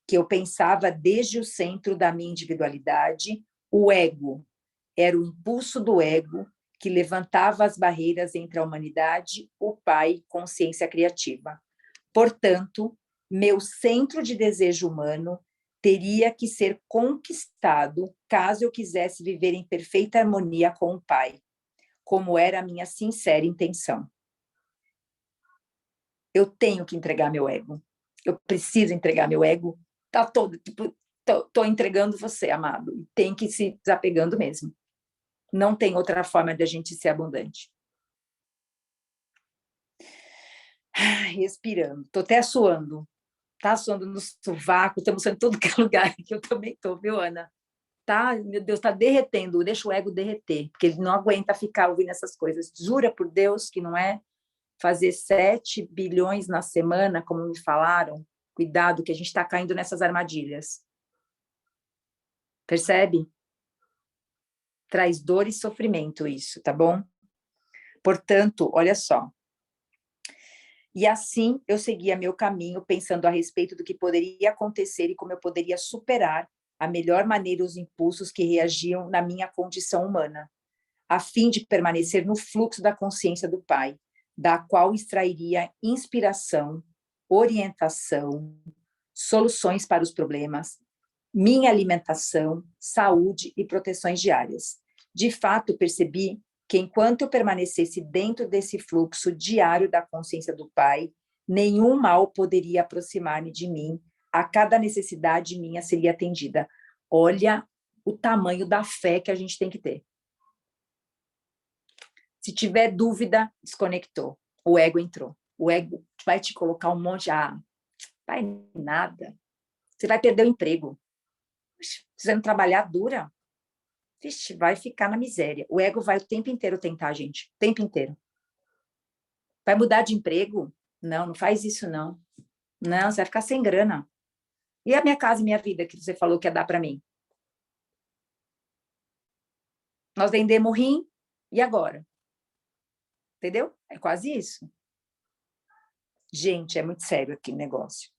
que eu pensava desde o centro da minha individualidade, o ego. Era o impulso do ego que levantava as barreiras entre a humanidade, o Pai, consciência criativa. Portanto, meu centro de desejo humano teria que ser conquistado caso eu quisesse viver em perfeita harmonia com o Pai, como era a minha sincera intenção. Eu tenho que entregar meu ego. Eu preciso entregar meu ego. Tá todo, tipo, tô entregando você, amado. Tem que se desapegando mesmo. Não tem outra forma de a gente ser abundante. Respirando. Tô até suando. Tá suando no sovaco, estamos suando em todo lugar que eu também tô, viu, Ana? Tá, meu Deus, tá derretendo. Deixa o ego derreter, porque ele não aguenta ficar ouvindo essas coisas. Jura por Deus que não é fazer 7 bilhões na semana, como me falaram. Cuidado, que a gente está caindo nessas armadilhas. Percebe? Traz dor e sofrimento isso, tá bom? Portanto, olha só. E assim eu seguia meu caminho, pensando a respeito do que poderia acontecer e como eu poderia superar a melhor maneira os impulsos que reagiam na minha condição humana, a fim de permanecer no fluxo da consciência do Pai, da qual extrairia inspiração, orientação, soluções para os problemas, minha alimentação, saúde e proteções diárias. De fato, percebi que enquanto eu permanecesse dentro desse fluxo diário da consciência do Pai, nenhum mal poderia aproximar-me de mim, a cada necessidade minha seria atendida. Olha o tamanho da fé que a gente tem que ter. Se tiver dúvida, desconectou. O ego entrou. O ego vai te colocar um monte de... vai nada. Você vai perder o emprego. Precisando trabalhar dura. Vixe, vai ficar na miséria. O ego vai o tempo inteiro tentar, gente. O tempo inteiro. Vai mudar de emprego? Não, não faz isso, não. Não, você vai ficar sem grana. E a minha casa e minha vida que você falou que ia dar para mim? Nós vendemos rim, e agora? Entendeu? É quase isso. Gente, é muito sério aqui o negócio.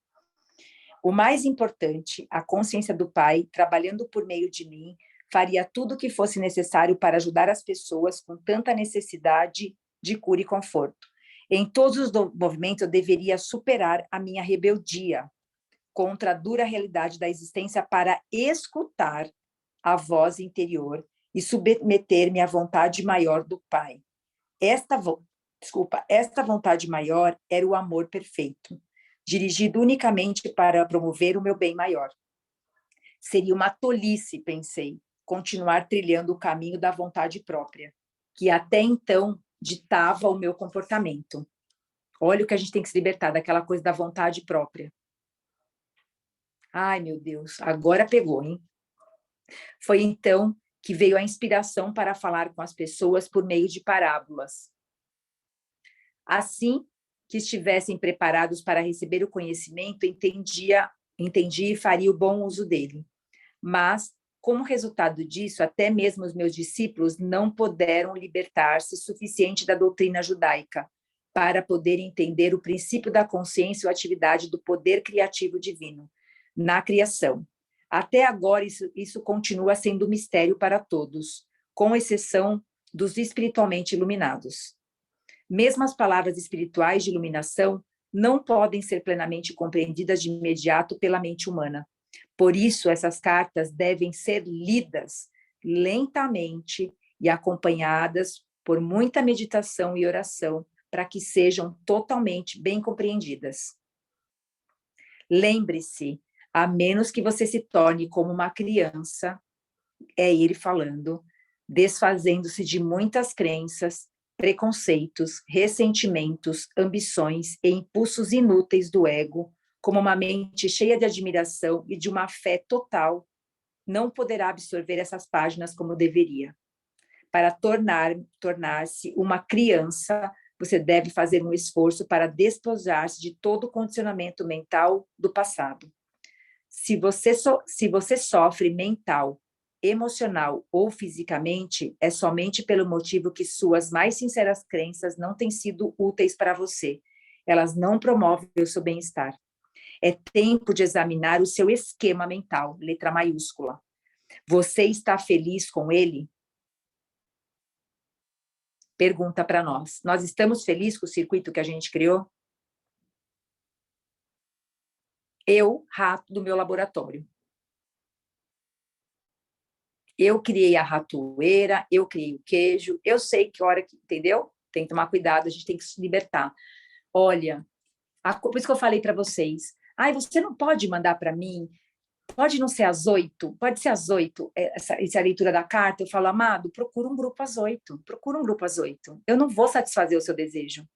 O mais importante, a consciência do Pai, trabalhando por meio de mim, faria tudo o que fosse necessário para ajudar as pessoas com tanta necessidade de cura e conforto. Em todos os movimentos, eu deveria superar a minha rebeldia contra a dura realidade da existência para escutar a voz interior e submeter-me à vontade maior do Pai. Esta vontade maior era o amor perfeito, dirigido unicamente para promover o meu bem maior. Seria uma tolice, pensei, continuar trilhando o caminho da vontade própria, que até então ditava o meu comportamento. Olha o que a gente tem que se libertar daquela coisa da vontade própria. Ai, meu Deus, agora pegou, hein? Foi então que veio a inspiração para falar com as pessoas por meio de parábolas. Assim que estivessem preparados para receber o conhecimento, entendi e faria o bom uso dele. Mas, como resultado disso, até mesmo os meus discípulos não puderam libertar-se suficiente da doutrina judaica para poder entender o princípio da consciência ou atividade do poder criativo divino na criação. Até agora, isso continua sendo um mistério para todos, com exceção dos espiritualmente iluminados. Mesmo as palavras espirituais de iluminação não podem ser plenamente compreendidas de imediato pela mente humana. Por isso, essas cartas devem ser lidas lentamente e acompanhadas por muita meditação e oração para que sejam totalmente bem compreendidas. Lembre-se, a menos que você se torne como uma criança, é ele falando, desfazendo-se de muitas crenças, preconceitos, ressentimentos, ambições e impulsos inúteis do ego, como uma mente cheia de admiração e de uma fé total, não poderá absorver essas páginas como deveria. Para tornar-se uma criança, você deve fazer um esforço para despojar-se de todo o condicionamento mental do passado. Se você sofre mental, emocional ou fisicamente, é somente pelo motivo que suas mais sinceras crenças não têm sido úteis para você. Elas não promovem o seu bem-estar. É tempo de examinar o seu esquema mental, letra maiúscula. Você está feliz com ele? Pergunta para nós. Nós estamos felizes com o circuito que a gente criou? Eu, rato do meu laboratório. Eu criei a ratoeira, eu criei o queijo, eu sei que hora que, entendeu? Tem que tomar cuidado, a gente tem que se libertar. Olha, por isso que eu falei para vocês, você não pode mandar para mim, pode não ser às 8, pode ser às 8, essa é a leitura da carta, eu falo, amado, procura um grupo às 8, procura um grupo às 8, eu não vou satisfazer o seu desejo.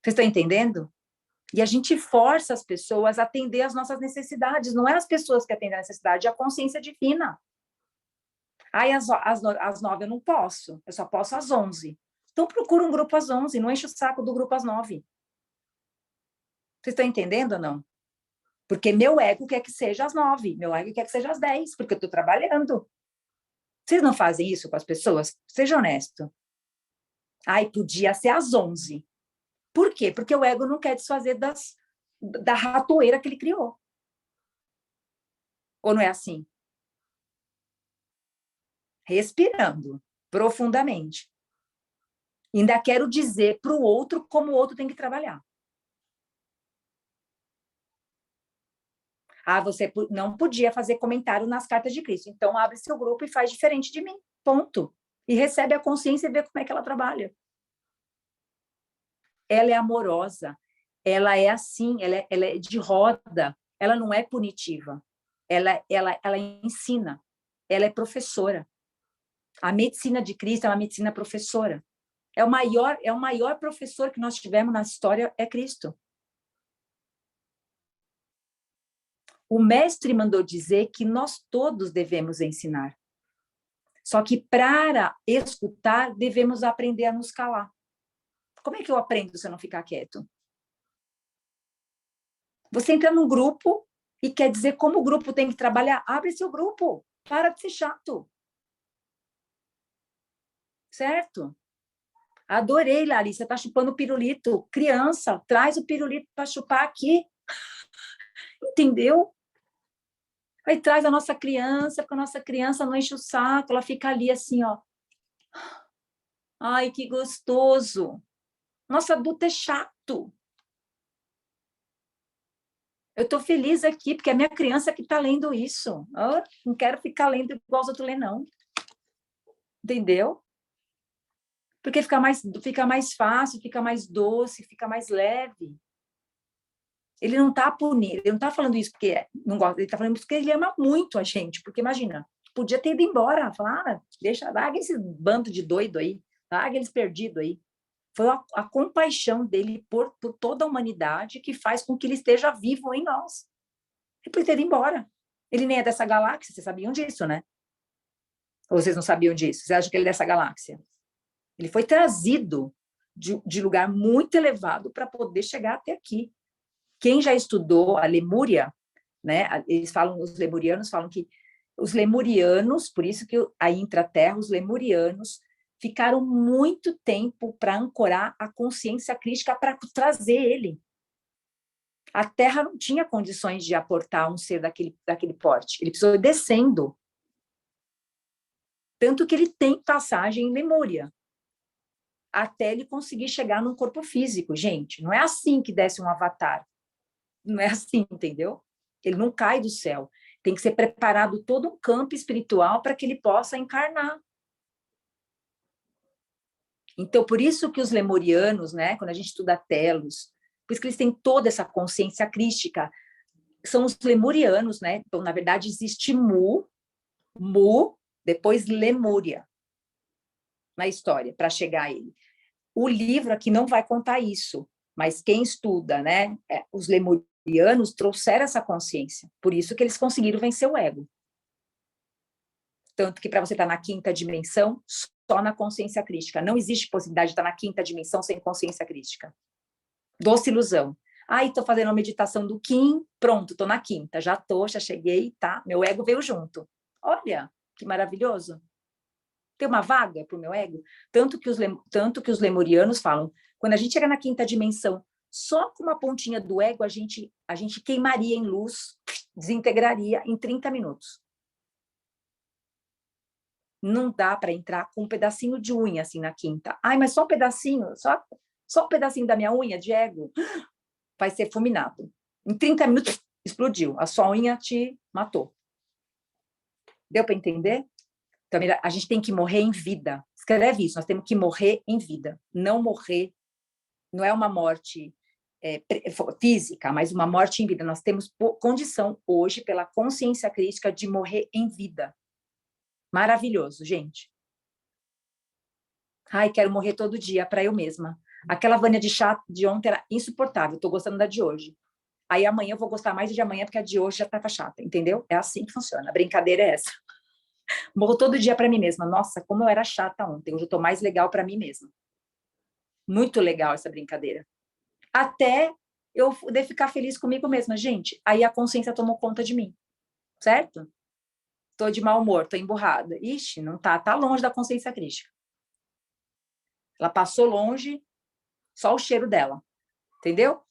Vocês estão entendendo? E a gente força as pessoas a atender às nossas necessidades, não é as pessoas que atendem a necessidade, é a consciência divina. Às 9 eu não posso, eu só posso às 11. Então procura um grupo às 11, não enche o saco do grupo às 9. Vocês estão entendendo ou não? Porque meu ego quer que seja às 9, meu ego quer que seja às 10, porque eu estou trabalhando. Vocês não fazem isso com as pessoas? Seja honesto. Podia ser às 11. Por quê? Porque o ego não quer desfazer da ratoeira que ele criou. Ou não é assim? Respirando profundamente. Ainda quero dizer para o outro como o outro tem que trabalhar. Você não podia fazer comentário nas cartas de Cristo. Então, abre seu grupo e faz diferente de mim. Ponto. E recebe a consciência e vê como é que ela trabalha. Ela é amorosa. Ela é assim, ela é de roda. Ela não é punitiva. Ela ensina. Ela é professora. A medicina de Cristo é uma medicina professora. É o maior professor que nós tivemos na história, é Cristo. O mestre mandou dizer que nós todos devemos ensinar. Só que para escutar, devemos aprender a nos calar. Como é que eu aprendo se eu não ficar quieto? Você entra num grupo e quer dizer como o grupo tem que trabalhar. Abre seu grupo. Para de ser chato. Certo? Adorei, Larissa. Está chupando pirulito. Criança, traz o pirulito para chupar aqui. Entendeu? Aí traz a nossa criança, porque a nossa criança não enche o saco. Ela fica ali assim, ó. Ai, que gostoso. Nosso adulto é chato. Eu estou feliz aqui, porque é a minha criança que está lendo isso. Eu não quero ficar lendo igual os outros lêem, não. Entendeu? Porque fica mais fácil, fica mais doce, fica mais leve. Ele não está punindo, ele não está falando isso porque não gosta, ele está falando isso porque ele ama muito a gente. Porque imagina, podia ter ido embora, falar, larga esse bando de doido aí, larga eles perdidos aí. Foi a compaixão dele por toda a humanidade que faz com que ele esteja vivo em nós. Ele podia ter ido embora. Ele nem é dessa galáxia, vocês sabiam disso, né? Ou vocês não sabiam disso? Vocês acham que ele é dessa galáxia? Ele foi trazido de lugar muito elevado para poder chegar até aqui. Quem já estudou a Lemúria, né? Os lemurianos falam que os lemurianos, por isso que a intraterra, os lemurianos ficaram muito tempo para ancorar a consciência crística para trazer ele. A Terra não tinha condições de aportar um ser daquele porte. Ele precisou ir descendo. Tanto que ele tem passagem em Lemúria, até ele conseguir chegar num corpo físico. Gente, não é assim que desce um avatar. Não é assim, entendeu? Ele não cai do céu. Tem que ser preparado todo um campo espiritual para que ele possa encarnar. Então, por isso que os lemurianos, né, quando a gente estuda Telos, por isso que eles têm toda essa consciência crística, são os lemurianos, né? Então, na verdade, existe Mu, depois Lemúria na história, para chegar a ele. O livro aqui não vai contar isso, mas quem estuda, né, os lemurianos trouxeram essa consciência, por isso que eles conseguiram vencer o ego. Tanto que para você estar na quinta dimensão, só na consciência crística. Não existe possibilidade de estar na quinta dimensão sem consciência crística. Doce ilusão. Estou fazendo uma meditação do Kim, pronto, estou na quinta, já cheguei, tá? Meu ego veio junto. Olha, que maravilhoso. Tem uma vaga para o meu ego? Tanto que os lemurianos falam, quando a gente chega na quinta dimensão, só com uma pontinha do ego, a gente queimaria em luz, desintegraria em 30 minutos. Não dá para entrar com um pedacinho de unha assim na quinta. Mas só um pedacinho, só um pedacinho da minha unha de ego vai ser fulminado. Em 30 minutos, explodiu. A sua unha te matou. Deu para entender? Então, a gente tem que morrer em vida. Escreve isso, nós temos que morrer em vida. Não morrer, não é uma morte física, mas uma morte em vida. Nós temos condição hoje, pela consciência crítica, de morrer em vida. Maravilhoso, gente. Quero morrer todo dia para eu mesma. Aquela Vânia de chá de ontem era insuportável, estou gostando da de hoje. Aí amanhã eu vou gostar mais de amanhã, porque a de hoje já estava chata, entendeu? É assim que funciona, a brincadeira é essa. Morro todo dia para mim mesma. Nossa, como eu era chata ontem, hoje eu estou mais legal para mim mesma. Muito legal essa brincadeira. Até eu poder ficar feliz comigo mesma. Gente, aí a consciência tomou conta de mim, certo? Estou de mau humor, estou emburrada. Ixi, não tá longe da consciência crítica. Ela passou longe, só o cheiro dela. Entendeu?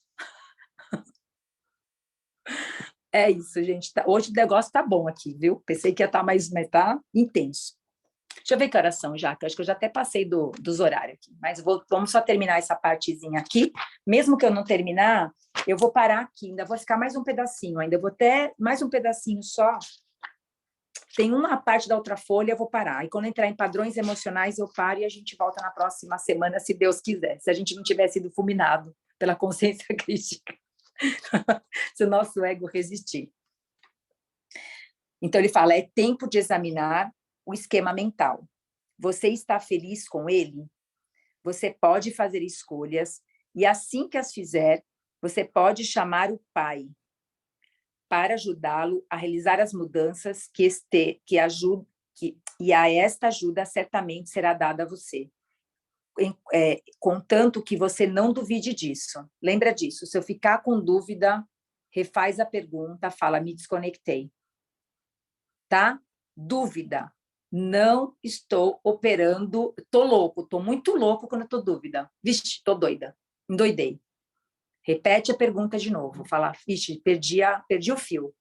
É isso, gente. Hoje o negócio tá bom aqui, viu? Pensei que ia estar mais, mas tá intenso. Deixa eu ver que horas são já, que eu acho que eu já até passei dos horários aqui. Mas vamos só terminar essa partezinha aqui. Mesmo que eu não terminar, eu vou parar aqui. Ainda vou ficar mais um pedacinho. Ainda vou até mais um pedacinho só. Tem uma parte da outra folha, eu vou parar. E quando entrar em padrões emocionais, eu paro e a gente volta na próxima semana, se Deus quiser. Se a gente não tiver sido fulminado pela consciência crítica. Se o nosso ego resistir. Então, ele fala, é tempo de examinar o esquema mental. Você está feliz com ele? Você pode fazer escolhas e assim que as fizer, você pode chamar o pai para ajudá-lo a realizar as mudanças e a esta ajuda certamente será dada a você. Contanto que você não duvide disso. Lembra disso. Se eu ficar com dúvida, refaz a pergunta, fala, me desconectei. Tá? Dúvida. Não estou operando, tô louco, tô muito louco quando eu tô dúvida. Vixe, tô doida, endoidei. Repete a pergunta de novo, fala, vixe, perdi o fio.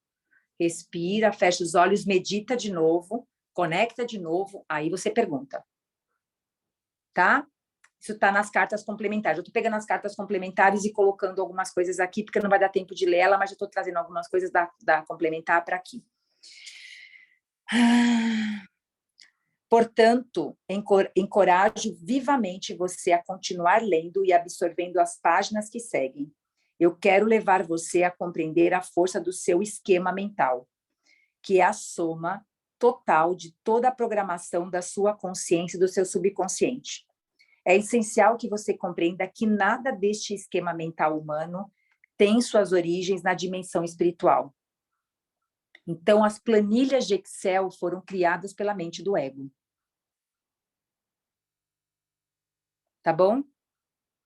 Respira, fecha os olhos, medita de novo, conecta de novo, aí você pergunta. Tá? Isso está nas cartas complementares. Eu estou pegando as cartas complementares e colocando algumas coisas aqui, porque não vai dar tempo de ler ela, mas eu estou trazendo algumas coisas da complementar para aqui. Portanto, encorajo vivamente você a continuar lendo e absorvendo as páginas que seguem. Eu quero levar você a compreender a força do seu esquema mental, que é a soma total de toda a programação da sua consciência e do seu subconsciente. É essencial que você compreenda que nada deste esquema mental humano tem suas origens na dimensão espiritual. Então, as planilhas de Excel foram criadas pela mente do ego. Tá bom?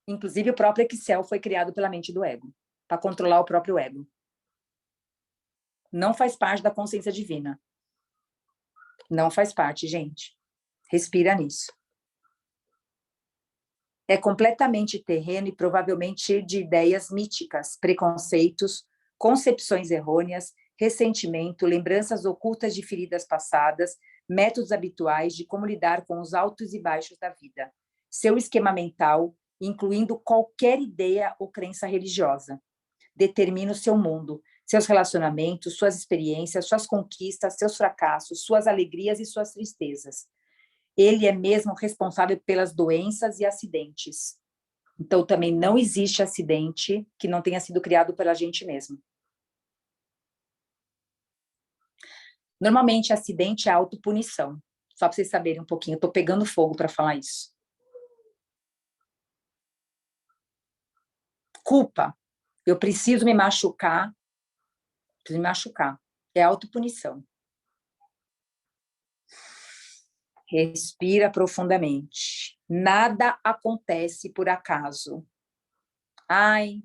Inclusive, o próprio Excel foi criado pela mente do ego, para controlar o próprio ego. Não faz parte da consciência divina. Não faz parte, gente. Respira nisso. É completamente terreno e provavelmente cheio de ideias míticas, preconceitos, concepções errôneas, ressentimento, lembranças ocultas de feridas passadas, métodos habituais de como lidar com os altos e baixos da vida. Seu esquema mental, incluindo qualquer ideia ou crença religiosa, determina o seu mundo, seus relacionamentos, suas experiências, suas conquistas, seus fracassos, suas alegrias e suas tristezas. Ele é mesmo responsável pelas doenças e acidentes. Então, também não existe acidente que não tenha sido criado pela gente mesmo. Normalmente, acidente é autopunição. Só para vocês saberem um pouquinho. Eu estou pegando fogo para falar isso. Culpa. Eu preciso me machucar. Preciso me machucar. É autopunição. Respira profundamente. Nada acontece por acaso. Ai,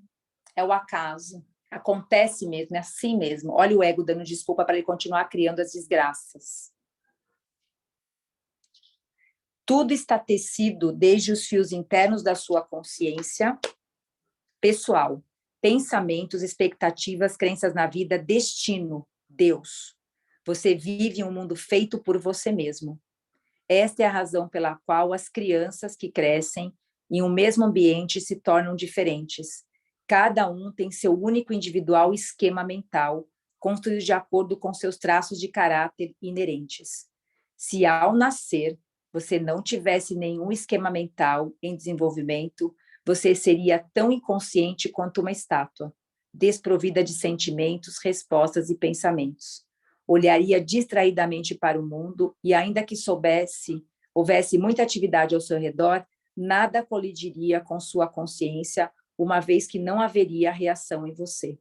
é o acaso. Acontece mesmo, é assim mesmo. Olha o ego dando desculpa para ele continuar criando as desgraças. Tudo está tecido desde os fios internos da sua consciência pessoal, pensamentos, expectativas, crenças na vida, destino, Deus. Você vive em um mundo feito por você mesmo. Esta é a razão pela qual as crianças que crescem em um mesmo ambiente se tornam diferentes. Cada um tem seu único individual esquema mental, construído de acordo com seus traços de caráter inerentes. Se ao nascer você não tivesse nenhum esquema mental em desenvolvimento, você seria tão inconsciente quanto uma estátua, desprovida de sentimentos, respostas e pensamentos. Olharia distraidamente para o mundo e, ainda que houvesse muita atividade ao seu redor, nada colidiria com sua consciência, uma vez que não haveria reação em você.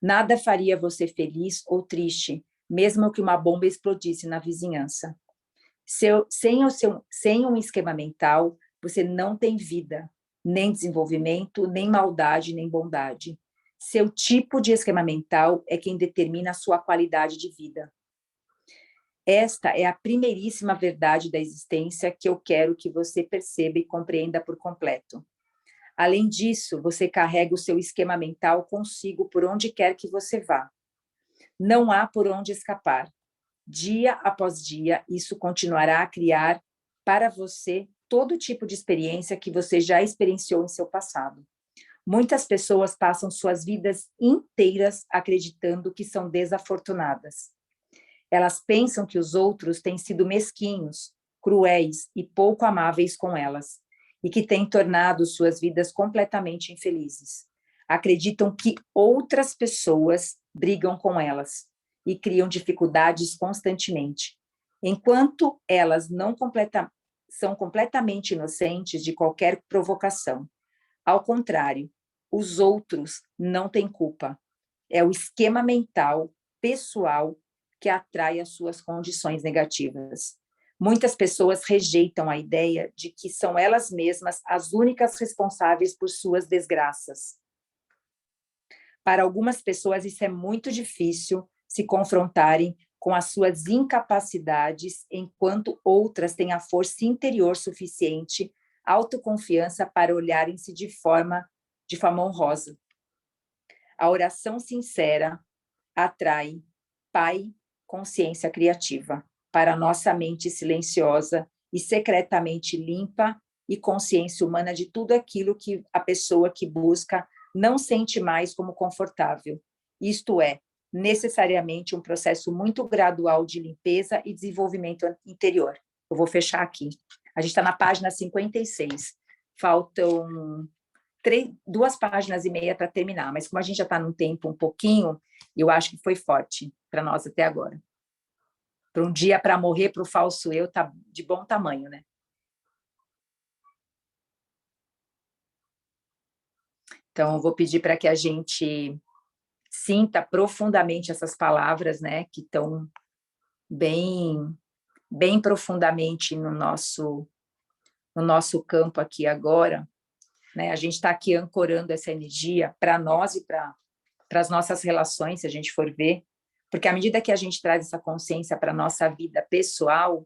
Nada faria você feliz ou triste, mesmo que uma bomba explodisse na vizinhança. Sem um esquema mental, você não tem vida, nem desenvolvimento, nem maldade, nem bondade. Seu tipo de esquema mental é quem determina a sua qualidade de vida. Esta é a primeiríssima verdade da existência que eu quero que você perceba e compreenda por completo. Além disso, você carrega o seu esquema mental consigo por onde quer que você vá. Não há por onde escapar. Dia após dia, isso continuará a criar para você todo tipo de experiência que você já experienciou em seu passado. Muitas pessoas passam suas vidas inteiras acreditando que são desafortunadas. Elas pensam que os outros têm sido mesquinhos, cruéis e pouco amáveis com elas, e que têm tornado suas vidas completamente infelizes. Acreditam que outras pessoas brigam com elas e criam dificuldades constantemente. Enquanto elas são completamente inocentes de qualquer provocação. Ao contrário, os outros não têm culpa. É o esquema mental, pessoal, que atrai as suas condições negativas. Muitas pessoas rejeitam a ideia de que são elas mesmas as únicas responsáveis por suas desgraças. Para algumas pessoas, isso é muito difícil se confrontarem com as suas incapacidades, enquanto outras têm a força interior suficiente, autoconfiança para olharem-se de forma honrosa. A oração sincera atrai Pai, consciência criativa, para nossa mente silenciosa e secretamente limpa e consciência humana de tudo aquilo que a pessoa que busca não sente mais como confortável. Isto é, necessariamente um processo muito gradual de limpeza e desenvolvimento interior. Eu vou fechar aqui. A gente está na página 56. Faltam 2 páginas e meia para terminar, mas como a gente já está num tempo um pouquinho, eu acho que foi forte para nós até agora. Para um dia para morrer para o falso eu, tá de bom tamanho, né? Então, eu vou pedir para que a gente sinta profundamente essas palavras, né, que estão bem profundamente no nosso campo aqui agora, né? A gente está aqui ancorando essa energia para nós e para as nossas relações, se a gente for ver, porque à medida que a gente traz essa consciência para a nossa vida pessoal,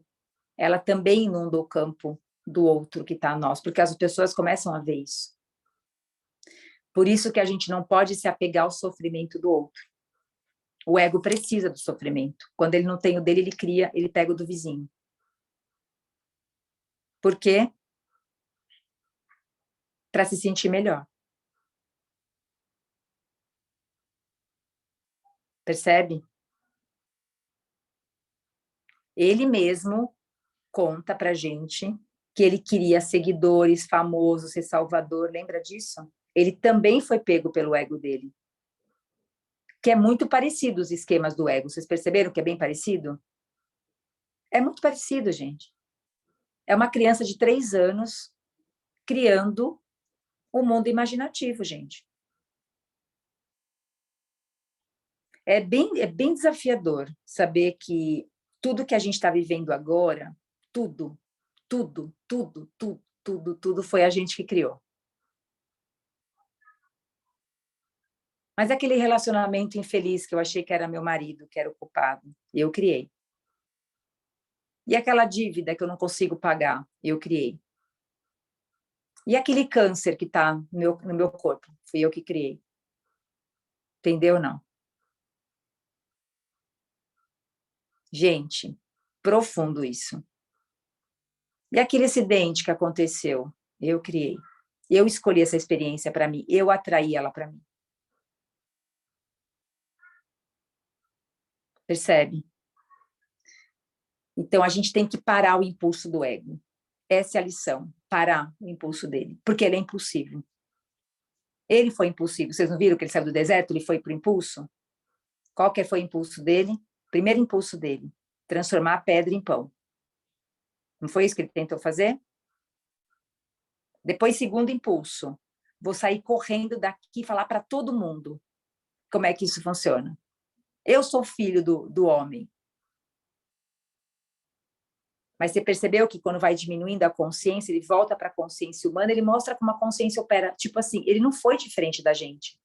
ela também inunda o campo do outro que está a nós, porque as pessoas começam a ver isso. Por isso que a gente não pode se apegar ao sofrimento do outro. O ego precisa do sofrimento. Quando ele não tem o dele, ele cria, ele pega o do vizinho. Por quê? Para se sentir melhor. Percebe? Ele mesmo conta pra gente que ele queria seguidores, famosos, ser salvador. Lembra disso? Ele também foi pego pelo ego dele. Que é muito parecido os esquemas do ego. Vocês perceberam que é bem parecido? É muito parecido, gente. É uma criança de 3 anos criando um mundo imaginativo, gente. É bem desafiador saber que tudo que a gente está vivendo agora, tudo foi a gente que criou. Mas aquele relacionamento infeliz que eu achei que era meu marido, que era o culpado, eu criei. E aquela dívida que eu não consigo pagar, eu criei. E aquele câncer que está no meu corpo, fui eu que criei. Entendeu ou não? Gente, profundo isso. E aquele acidente que aconteceu, eu criei. Eu escolhi essa experiência para mim, eu atraí ela para mim. Percebe? Então, a gente tem que parar o impulso do ego. Essa é a lição, parar o impulso dele, porque ele é impulsivo. Ele foi impulsivo. Vocês não viram que ele saiu do deserto? Ele foi para o impulso? Qual que foi o impulso dele? Primeiro impulso dele, transformar a pedra em pão. Não foi isso que ele tentou fazer? Depois, segundo impulso, vou sair correndo daqui e falar para todo mundo como é que isso funciona. Eu sou filho do homem. Mas você percebeu que quando vai diminuindo a consciência, ele volta para a consciência humana, ele mostra como a consciência opera. Tipo assim, ele não foi diferente da gente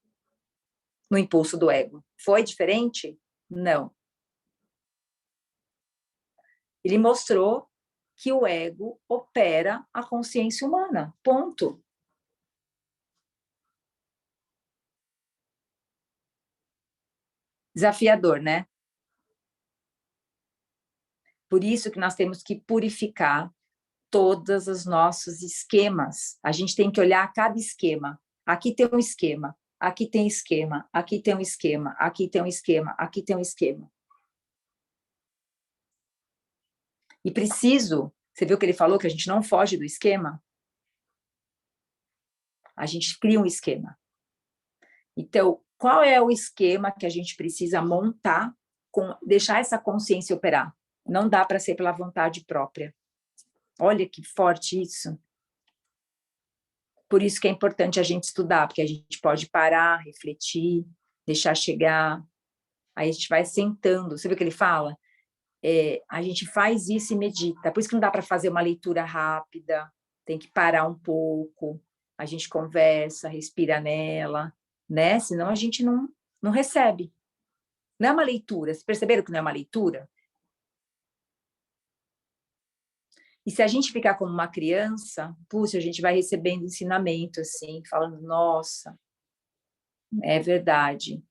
no impulso do ego. Foi diferente? Não. Ele mostrou que o ego opera a consciência humana. Ponto. Desafiador, né? Por isso que nós temos que purificar todos os nossos esquemas. A gente tem que olhar cada esquema. Aqui tem um esquema, aqui tem esquema, aqui tem um esquema, aqui tem um esquema, aqui tem um esquema. E preciso, você viu que ele falou que a gente não foge do esquema? A gente cria um esquema. Então, qual é o esquema que a gente precisa montar, deixar essa consciência operar? Não dá para ser pela vontade própria. Olha que forte isso. Por isso que é importante a gente estudar, porque a gente pode parar, refletir, deixar chegar. Aí a gente vai sentando. Você viu o que ele fala? A gente faz isso e medita. Por isso que não dá para fazer uma leitura rápida. Tem que parar um pouco. A gente conversa, respira nela, né? Senão a gente não recebe. Não é uma leitura. Vocês perceberam que não é uma leitura? E se a gente ficar como uma criança, puxa, a gente vai recebendo ensinamento, assim, falando, nossa, é verdade,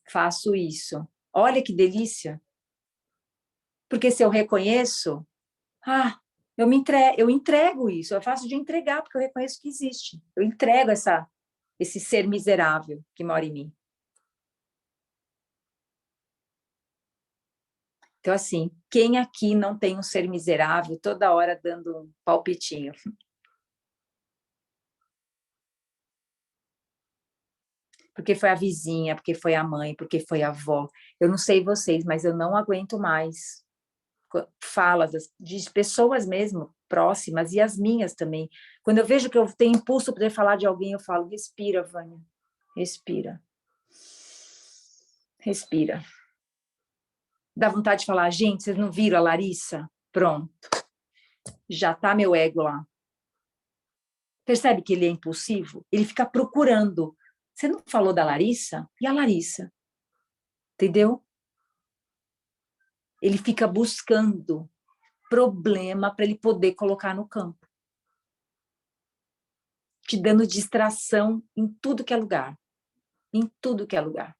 faço isso. Olha que delícia. Porque se eu reconheço, eu entrego isso, eu faço de entregar, porque eu reconheço que existe. Eu entrego esse ser miserável que mora em mim. Então, assim, quem aqui não tem um ser miserável toda hora dando um palpitinho? Porque foi a vizinha, porque foi a mãe, porque foi a avó. Eu não sei vocês, mas eu não aguento mais falas de pessoas mesmo próximas e as minhas também. Quando eu vejo que eu tenho impulso para falar de alguém, eu falo, respira, Vânia, respira. Respira. Dá vontade de falar, gente, vocês não viram a Larissa? Pronto. Já tá meu ego lá. Percebe que ele é impulsivo? Ele fica procurando. Você não falou da Larissa? E a Larissa? Entendeu? Ele fica buscando problema para ele poder colocar no campo. Te dando distração em tudo que é lugar. Em tudo que é lugar.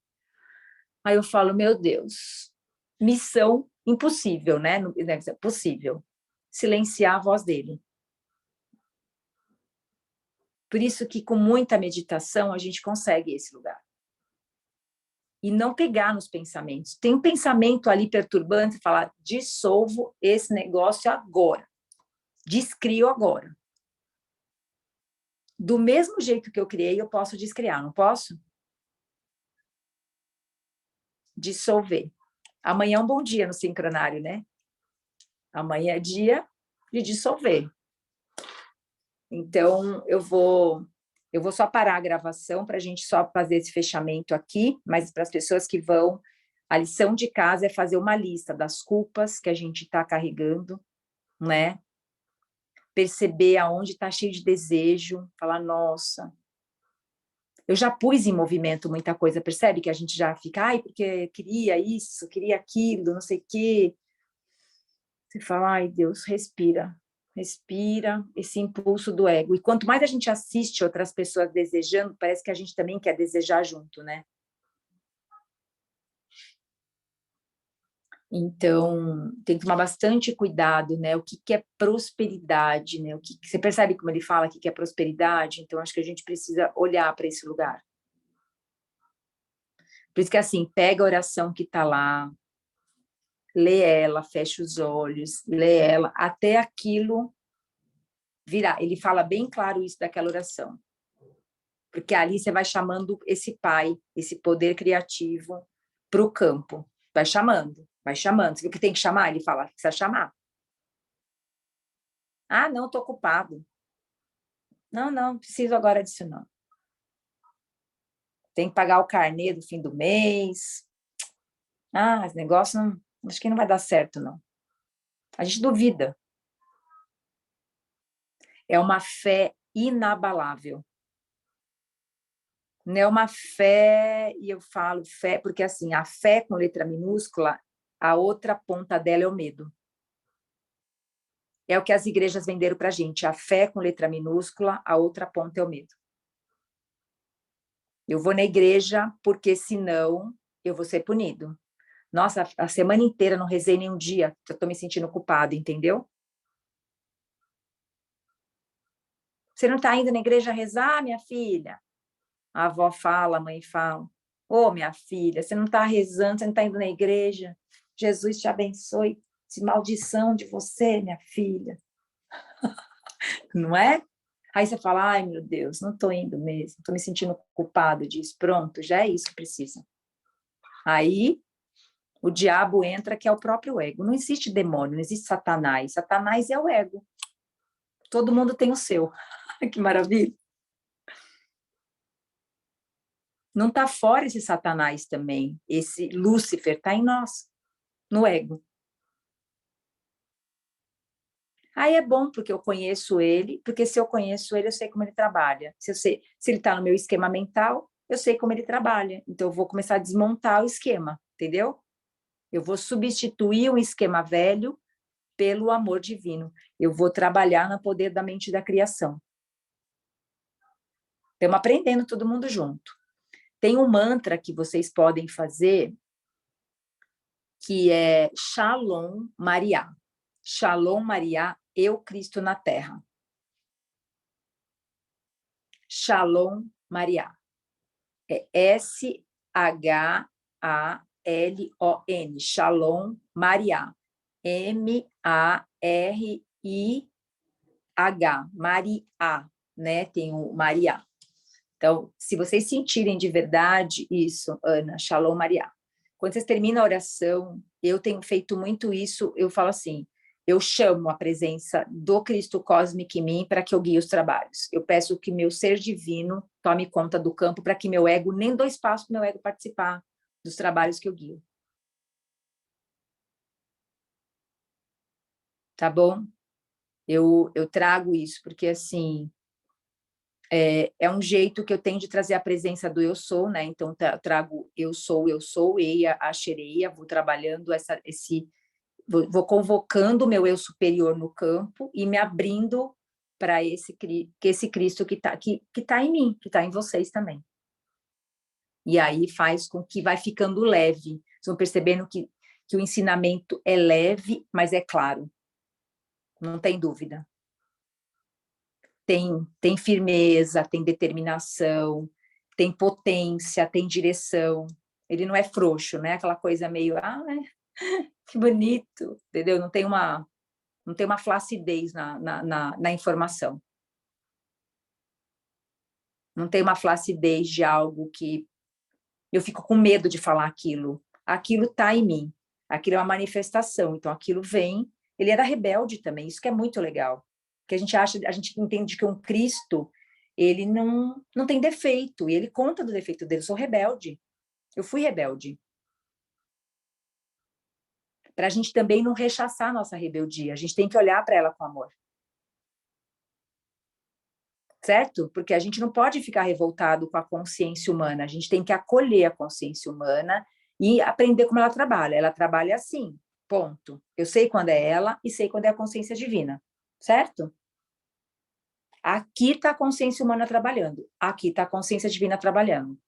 Aí eu falo, meu Deus, missão impossível, né? Não deve ser possível. Silenciar a voz dele. Por isso que com muita meditação a gente consegue esse lugar. E não pegar nos pensamentos. Tem um pensamento ali perturbante, falar, dissolvo esse negócio agora. Descrio agora. Do mesmo jeito que eu criei, eu posso descriar, não posso? Dissolver. Amanhã é um bom dia no sincronário, né? Amanhã é dia de dissolver. Então, eu vou só parar a gravação para a gente só fazer esse fechamento aqui, mas para as pessoas que vão, a lição de casa é fazer uma lista das culpas que a gente está carregando, né? Perceber aonde está cheio de desejo, falar, nossa, eu já pus em movimento muita coisa, percebe que a gente já fica, ai, porque queria isso, queria aquilo, não sei o quê. Você fala, ai, Deus, respira. Respira esse impulso do ego. E quanto mais a gente assiste outras pessoas desejando, parece que a gente também quer desejar junto, né? Então, tem que tomar bastante cuidado, né? O que é prosperidade, né? Você percebe como ele fala que é prosperidade? Então, acho que a gente precisa olhar para esse lugar. Por isso que, assim, pega a oração que está lá, lê ela, fecha os olhos, lê ela, até aquilo virar. Ele fala bem claro isso daquela oração. Porque ali você vai chamando esse pai, esse poder criativo para o campo. Vai chamando, vai chamando. Você viu que tem que chamar? Ele fala, precisa chamar. Ah, não, estou ocupado. Não, não preciso agora disso, não. Tem que pagar o carnê do fim do mês. Ah, esse negócio não, acho que não vai dar certo, não. A gente duvida. É uma fé inabalável. Não é uma fé, e eu falo fé, porque assim, a fé com letra minúscula, a outra ponta dela é o medo. É o que as igrejas venderam para a gente. A fé com letra minúscula, a outra ponta é o medo. Eu vou na igreja porque senão eu vou ser punido. Nossa, a semana inteira não rezei nenhum dia, eu estou me sentindo culpado, entendeu? Você não está indo na igreja rezar, minha filha? A avó fala, a mãe fala. Ô, minha filha, você não está rezando, você não está indo na igreja. Jesus te abençoe. Que maldição de você, minha filha. Não é? Aí você fala, ai, meu Deus, não estou indo mesmo, estou me sentindo culpado disso. Pronto, já é isso que precisa. Aí, O diabo entra, que é o próprio ego. Não existe demônio, não existe Satanás. Satanás é o ego. Todo mundo tem o seu. Que maravilha. Não está fora esse Satanás também. Esse Lúcifer está em nós, no ego. Aí é bom, porque eu conheço ele, porque se eu conheço ele, eu sei como ele trabalha. Se ele está no meu esquema mental, eu sei como ele trabalha. Então, eu vou começar a desmontar o esquema, entendeu? Eu vou substituir um esquema velho pelo amor divino. Eu vou trabalhar no poder da mente da criação. Estamos aprendendo todo mundo junto. Tem um mantra que vocês podem fazer, que é Shalom Maria. Shalom Maria, eu Cristo na Terra. Shalom Maria. É S-H-A-L-O-N. Shalom Maria. M-A-R-I-H. Maria, né? Tem o Maria. Então, se vocês sentirem de verdade isso, Ana, Shalom Maria. Quando vocês terminam a oração, eu tenho feito muito isso, eu falo assim, eu chamo a presença do Cristo cósmico em mim para que eu guie os trabalhos. Eu peço que meu ser divino tome conta do campo para que meu ego, nem dou espaço para meu ego participar dos trabalhos que eu guio. Tá bom? Eu trago isso, porque assim, é um jeito que eu tenho de trazer a presença do eu sou, né? Então, trago eu sou, Eia, Axereia, vou trabalhando vou convocando o meu eu superior no campo e me abrindo para esse Cristo que tá em mim, que está em vocês também. E aí faz com que vai ficando leve. Vocês vão percebendo que o ensinamento é leve, mas é claro. Não tem dúvida. Tem firmeza, tem determinação, tem potência, tem direção. Ele não é frouxo, né? Aquela coisa meio, que bonito, entendeu? Não tem uma flacidez na informação. Não tem uma flacidez de algo que eu fico com medo de falar aquilo. Aquilo está em mim. Aquilo é uma manifestação. Então, aquilo vem. Ele era rebelde também. Isso que é muito legal. Porque a gente entende que um Cristo, ele não tem defeito. E ele conta do defeito dele. Eu sou rebelde. Eu fui rebelde. Para a gente também não rechaçar a nossa rebeldia. A gente tem que olhar para ela com amor. Certo? Porque a gente não pode ficar revoltado com a consciência humana. A gente tem que acolher a consciência humana e aprender como ela trabalha. Ela trabalha assim, ponto. Eu sei quando é ela e sei quando é a consciência divina. Certo? Aqui está a consciência humana trabalhando. Aqui está a consciência divina trabalhando.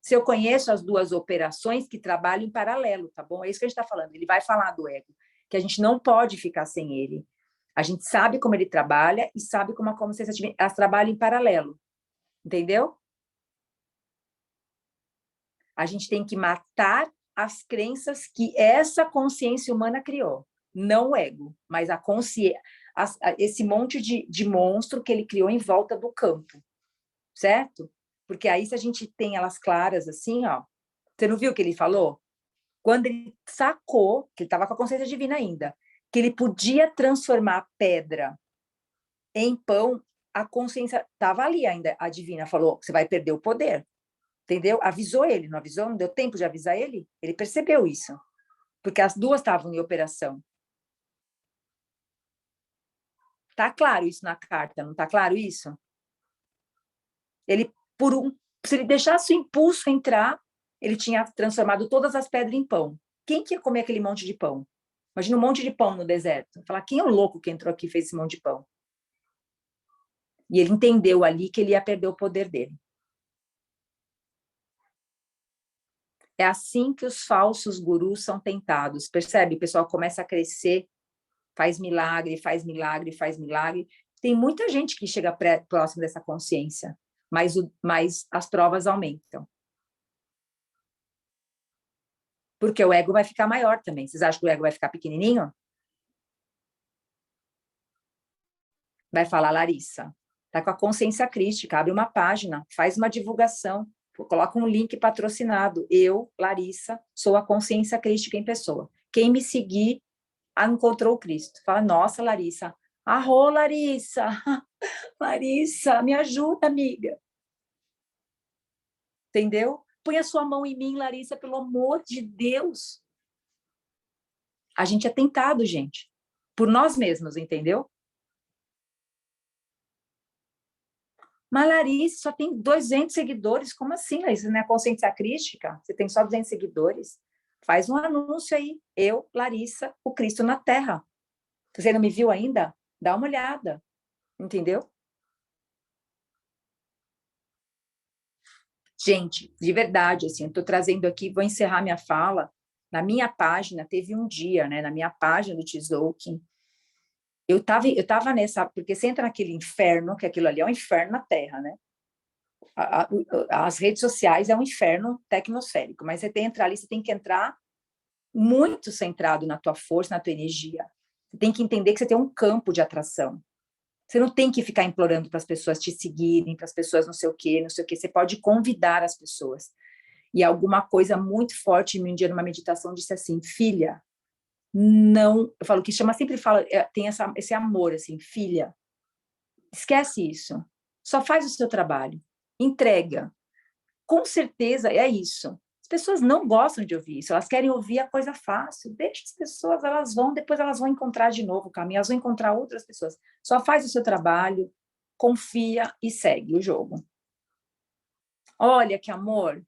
Se eu conheço as duas operações que trabalham em paralelo, tá bom? É isso que a gente está falando. Ele vai falar do ego, que a gente não pode ficar sem ele. A gente sabe como ele trabalha e sabe como a consciência divina, elas trabalham em paralelo. Entendeu? A gente tem que matar as crenças que essa consciência humana criou. Não o ego, mas a consciência, esse monte de monstro que ele criou em volta do campo. Certo? Porque aí, se a gente tem elas claras assim, ó. Você não viu o que ele falou? Quando ele sacou, que ele estava com a consciência divina ainda, que ele podia transformar a pedra em pão, a consciência estava ali ainda. A divina falou: você vai perder o poder. Entendeu? Avisou ele, não avisou? Não deu tempo de avisar ele? Ele percebeu isso. Porque as duas estavam em operação. Tá claro isso na carta, não tá claro isso? Ele, se ele deixasse o impulso entrar, ele tinha transformado todas as pedras em pão. Quem que ia comer aquele monte de pão? Imagina um monte de pão no deserto. Falar, quem é o louco que entrou aqui e fez esse monte de pão? E ele entendeu ali que ele ia perder o poder dele. É assim que os falsos gurus são tentados. Percebe? O pessoal começa a crescer, faz milagre, faz milagre, faz milagre. Tem muita gente que chega próximo dessa consciência, mas as provas aumentam. Porque o ego vai ficar maior também. Vocês acham que o ego vai ficar pequenininho? Vai falar, Larissa, tá com a consciência crística, abre uma página, faz uma divulgação. Coloca um link patrocinado. Eu, Larissa, sou a consciência crística em pessoa. Quem me seguir, encontrou o Cristo. Fala, nossa, Larissa. Arrô, Larissa. Larissa, me ajuda, amiga. Entendeu? Põe a sua mão em mim, Larissa, pelo amor de Deus. A gente é tentado, gente. Por nós mesmos, entendeu? Mas, Larissa, só tem 200 seguidores. Como assim, Larissa? Não é consciência crística? Você tem só 200 seguidores? Faz um anúncio aí. Eu, Larissa, o Cristo na Terra. Você não me viu ainda? Dá uma olhada. Entendeu? Gente, de verdade, assim, eu estou trazendo aqui, vou encerrar minha fala. Na minha página, teve um dia, né? Na minha página do Tzolk'in, eu tava nessa, porque você entra naquele inferno, que aquilo ali é um inferno na Terra, né? As redes sociais é um inferno tecnosférico, mas você tem que entrar ali, você tem que entrar muito centrado na tua força, na tua energia. Você tem que entender que você tem um campo de atração. Você não tem que ficar implorando para as pessoas te seguirem, para as pessoas não sei o quê, não sei o quê. Você pode convidar as pessoas. E alguma coisa muito forte, um dia numa meditação, disse assim, filha, não... Eu falo que chama, sempre fala, tem esse amor, assim, filha, esquece isso. Só faz o seu trabalho. Entrega. Com certeza é isso. As pessoas não gostam de ouvir isso, elas querem ouvir a coisa fácil. Deixa as pessoas, elas vão, depois elas vão encontrar de novo o caminho, elas vão encontrar outras pessoas. Só faz o seu trabalho, confia e segue o jogo. Olha que amor,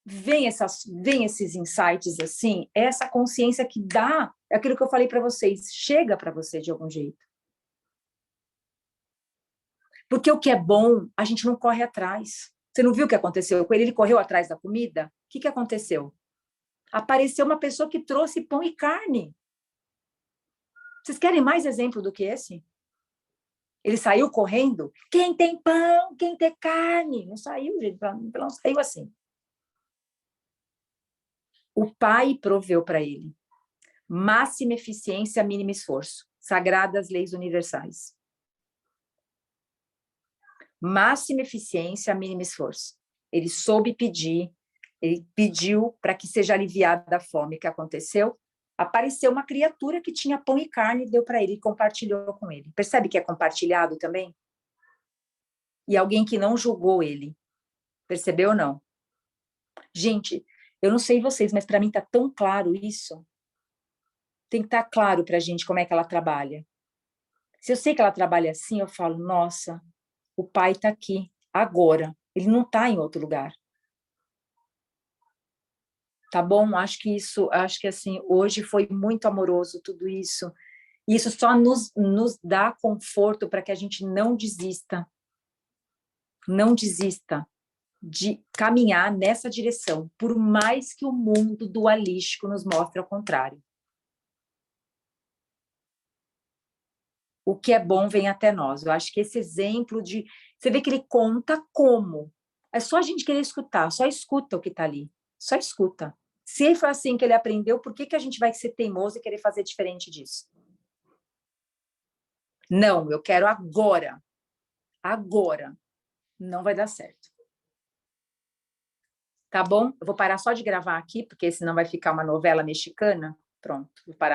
vem esses insights assim, essa consciência que dá, é aquilo que eu falei para vocês, chega para você de algum jeito. Porque o que é bom, a gente não corre atrás. Você não viu o que aconteceu com ele? Ele correu atrás da comida? O que aconteceu? Apareceu uma pessoa que trouxe pão e carne. Vocês querem mais exemplo do que esse? Ele saiu correndo. Quem tem pão, quem tem carne? Não saiu, gente. Não saiu assim. O pai proveu para ele. Máxima eficiência, mínimo esforço. Sagradas leis universais. Máxima eficiência, mínimo esforço. Ele soube pedir, ele pediu para que seja aliviada a fome. O que aconteceu? Apareceu uma criatura que tinha pão e carne, deu para ele e compartilhou com ele. Percebe que é compartilhado também? E alguém que não julgou ele. Percebeu ou não? Gente, eu não sei vocês, mas para mim está tão claro isso. Tem que estar claro para a gente como é que ela trabalha. Se eu sei que ela trabalha assim, eu falo, nossa, o pai está aqui, agora. Ele não está em outro lugar. Tá bom? Acho que assim, hoje foi muito amoroso tudo isso. E isso só nos dá conforto para que a gente não desista. Não desista de caminhar nessa direção, por mais que o mundo dualístico nos mostre ao contrário. O que é bom vem até nós. Eu acho que esse exemplo de... Você vê que ele conta como. É só a gente querer escutar, só escuta o que está ali. Só escuta. Se foi assim que ele aprendeu, por que a gente vai ser teimoso e querer fazer diferente disso? Não, eu quero agora. Agora. Não vai dar certo. Tá bom? Eu vou parar só de gravar aqui, porque senão vai ficar uma novela mexicana. Pronto, vou parar.